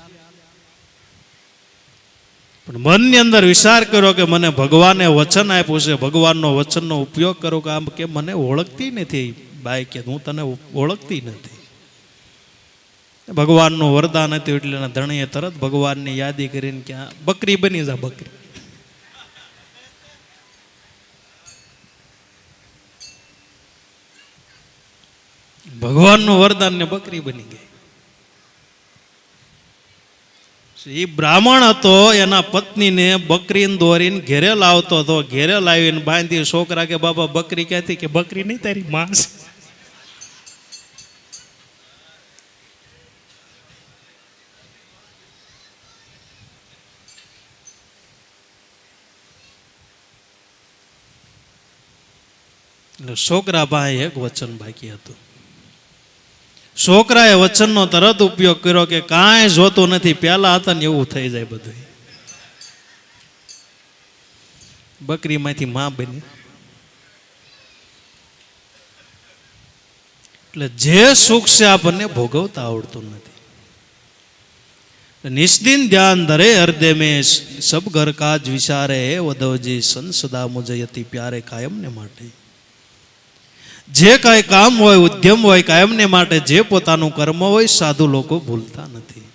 [SPEAKER 1] પણ મનની અંદર વિચાર કર્યો કે મને ભગવાને વચન આપ્યું છે, ભગવાનનો વચનનો ઉપયોગ કરો. કે આમ કે મને ઓળખતી નથી બાઈ, કે હું તને ઓળખતી નથી. ભગવાનનું વરદાન હતું એટલે ધણીએ તરત ભગવાનની યાદી કરીને કે બકરી બની જા, બકરી. ભગવાનનું વરદાન ને બકરી બની ગઈ. એ બ્રાહ્મણ હતો, એના પત્નીને બકરીને દોરીને ઘેરે લાવતો હતો. ઘેરે લાવીને બાંધી. છોકરા કે બાપા બકરી ક્યાંથી? કે બકરી નહીં, તારી માં છે. એટલે છોકરા પાસે એક વચન બાકી હતું. છોકરાએ વચનનો તરત ઉપયોગ કર્યો કે કાંઈ જોતું નથી, પેલા હતા ને એવું થઈ જાય બધું. બકરીમાંથી માં બની. એટલે જે સુખ છે આપણને ભોગવતા આવડતું નથી. નિષ્દિન ધ્યાન ધરે હૃદય में सब घर काज विचारे वधवजी संसदा मुझे यति प्यारे कायम ने માટે. જે કાંઈ કામ હોય, ઉદ્યમ હોય, કાયમને માટે જે પોતાનું કર્મ હોય સાધુ લોકો ભૂલતા નથી.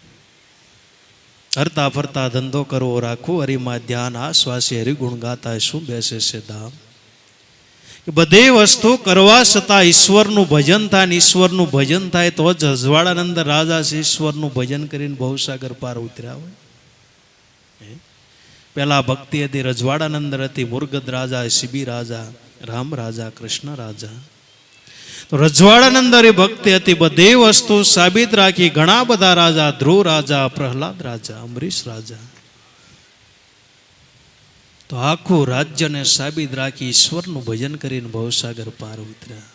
[SPEAKER 1] હરતા ફરતા ધંધો કરવો રાખવું, હરિમાં ધ્યાન આશ્વાસી હરિગુણ ગાતા શું બેસે છે ધામ. બધી વસ્તુ કરવા છતાં ઈશ્વરનું ભજન થાય ને ઈશ્વરનું ભજન થાય તો જ અજવાળાનંદ રાજા ઈશ્વરનું ભજન કરીને ભવસાગર પાર ઉતર્યા હોય. પેલા ભક્તિ હતી, રજવાડાનંદ હતી, મુરગદ રાજા, શિબી રાજા, રામ રાજા, કૃષ્ણ રાજા. તો રજવાડાનંદરી ભક્તિ હતી, બધી વસ્તુ સાબિત રાખી. ઘણા બધા રાજા, ધ્રુવ રાજા, પ્રહલાદ રાજા, અમરીશ રાજા, તો આખું રાજ્યને સાબિત રાખી ઈશ્વરનું ભજન કરીને ભવસાગર પાર ઉતર્યા.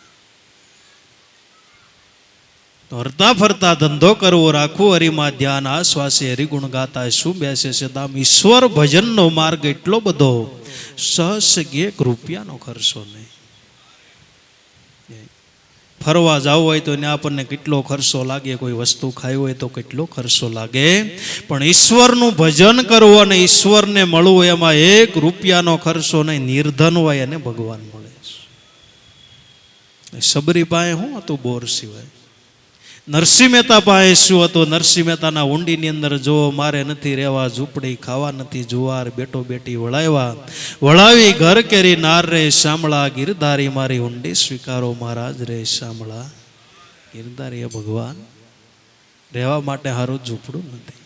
[SPEAKER 1] તો હરતા ફરતા ધંધો કરવો રાખવું, હરિમાં ધ્યાન આશ્વાસી હરિગુણ ગાતા શું બેસે છે ધામ. ઈશ્વર ભજનનો માર્ગ એટલો બધો સહજ કે રૂપિયાનો ખર્ચો નહીં. ફરવા જવું હોય તો એને આપણને કેટલો ખર્ચો લાગે, કોઈ વસ્તુ ખાવી હોય તો કેટલો ખર્ચો લાગે, પણ ઈશ્વરનું ભજન કરવું અને ઈશ્વરને મળવું એમાં એક રૂપિયાનો ખર્ચો નહીં. નિર્ધન હોય અને ભગવાન મળે છે. સબરી પાસે શું હતું બોર સિવાય? નરસિંહ મહેતા પાસે શું હતું? નરસિંહ મહેતાના ઊંડીની અંદર જો મારે નથી રહેવા ઝૂંપડી, ખાવા નથી જુવાર, બેટો બેટી વળાવી ઘર કેરી નાર રે શામળા, ગિરધારી મારી ઊંડી સ્વીકારો મહારાજ રે શામળા. ગિરધારી એ ભગવાન રહેવા માટે હારું ઝૂંપડું નથી,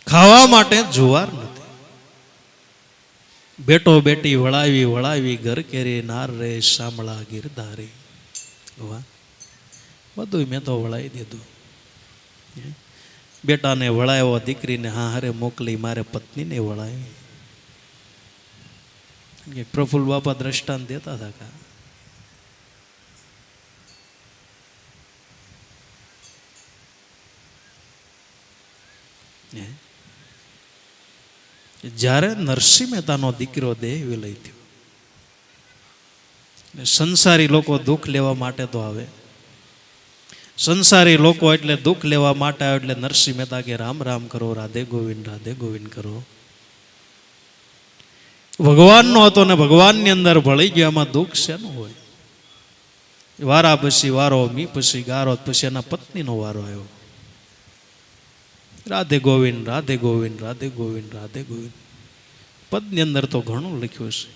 [SPEAKER 1] ખાવા માટે જુવાર નથી. બેટો બેટી વળાવી ઘર કેરી નાર રે શામળા, ગિરધારી ભગવાન બધું મેં તો વળાવી દીધું. બેટાને વળાવ્યો, દીકરીને હા હારે મોકલી, મારે પત્નીને વળાવી. પ્રફુલ્લ બાપા દ્રષ્ટાંત દેતા હતા જ્યારે નરસિંહ મહેતાનો દીકરો દેહ વિલય થયો. સંસારી લોકો દુઃખ લેવા માટે તો આવે, સંસારી લોકો એટલે દુઃખ લેવા માટે આવે. એટલે નરસિંહ મહેતા કે રામ રામ કરો, રાધે ગોવિંદ કરો. ભગવાનનો હતો ને ભગવાનની અંદર ભળી ગયો, એમાં દુઃખ શેનું હોય? વારા પછી વારો, મી પછી ગારો, પછી એના પત્નીનો વારો આવ્યો. રાધે ગોવિંદ રાધે ગોવિંદ રાધે ગોવિંદ રાધે ગોવિંદ. પદની અંદર તો ઘણું લખ્યું છે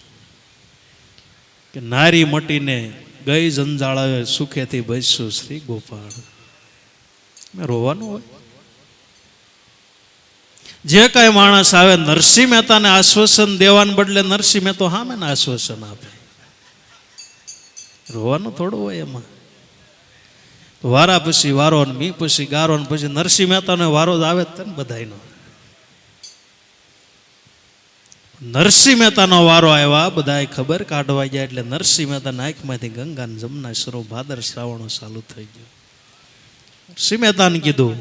[SPEAKER 1] કે નારી મટીને ગઈ જંજાળાવે, સુખેથી બસ્યું શ્રી ગોપાળ. રોવાનું હોય? જે કઈ માણસ આવે નરસિંહ મહેતાને આશ્વાસન દેવાને બદલે નરસિંહ મહેતો સામે આશ્વાસન આપે. રોવાનું થોડું હોય એમાં? વારા પછી વારો, મી પછી ગારો, પછી નરસિંહ મહેતાનો વારો જ આવે જ ને બધાનો. નરસિંહ મહેતાનો વારો આવ્યા, બધા ખબર કાઢવા ગયા. એટલે નરસિંહ મહેતાના આંખમાંથી ગંગા ને જમના સરો ભાદર શ્રાવણો ચાલુ થઈ ગયો. નરસિંહ મહેતાને કીધું,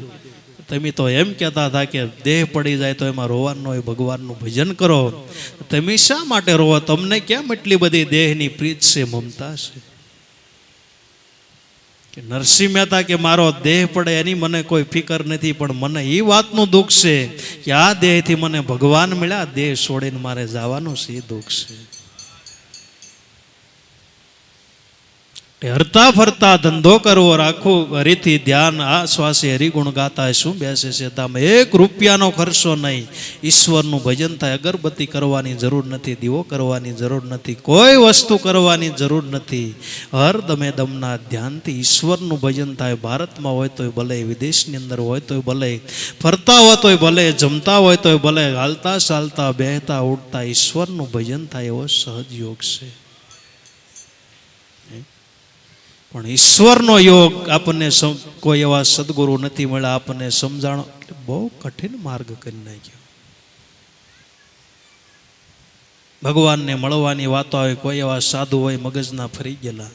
[SPEAKER 1] તમે તો એમ કહેતા હતા કે દેહ પડી જાય તો એમાં રોવાનું હોય, ભગવાનનું ભજન કરો. તમે શા માટે રોવો? તમને કેમ એટલી બધી દેહની પ્રીત છે, મમતા છે? કે નરસિંહ મહેતા કે મારો દેહ પડે એની મને કોઈ ફિકર નથી, પણ મને એ વાતનું દુઃખ છે કે આ દેહથી મને ભગવાન મળ્યા, દેહ છોડીને મારે જવાનું છે, એ દુઃખ છે. હરતા ફરતા ધંધો કરવો રાખવું, હરિથી ધ્યાન આશ્વાસે હરિગુણ ગાતા શું બેસે છે ધામ. એક રૂપિયાનો ખર્ચો નહીં, ઈશ્વરનું ભજન થાય. અગરબત્તી કરવાની જરૂર નથી, દીવો કરવાની જરૂર નથી, કોઈ વસ્તુ કરવાની જરૂર નથી. હર દમે દમના ધ્યાનથી ઈશ્વરનું ભજન થાય. ભારતમાં હોય તોય ભલે, વિદેશની અંદર હોય તોય ભલે, ફરતા હોય તોય ભલે, જમતા હોય તોય ભલે, હાલતા ચાલતા બેહતા ઉઠતા ઈશ્વરનું ભજન થાય એવો સહજ યોગ છે. પણ ઈશ્વરનો યોગ આપણને કોઈ એવા સદગુરુ નથી મળ્યા આપણને સમજાણો, એટલે બહુ કઠિન માર્ગ કરી નાખ્યો. ભગવાનને મળવાની વાતો આવે, કોઈ એવા સાધુ હોય મગજના ફરી ગયેલા,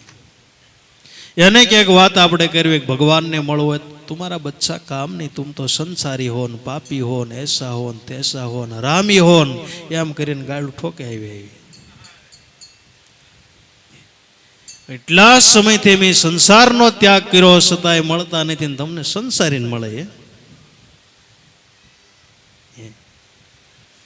[SPEAKER 1] એને ક્યાંક વાત આપણે કરવી કે ભગવાનને મળવું હોય, तुम्हारा बच्चा काम नहीं, तुम तो संसारी हो, पापी हो, ऐसा हो, तैसा हो, रामी हो, एम કરીને ગાળું ઠોકે આવી. એટલા સમયથી મેં સંસારનો ત્યાગ કર્યો છતાંય મળતા નથી, તમને સંસારીને મળે.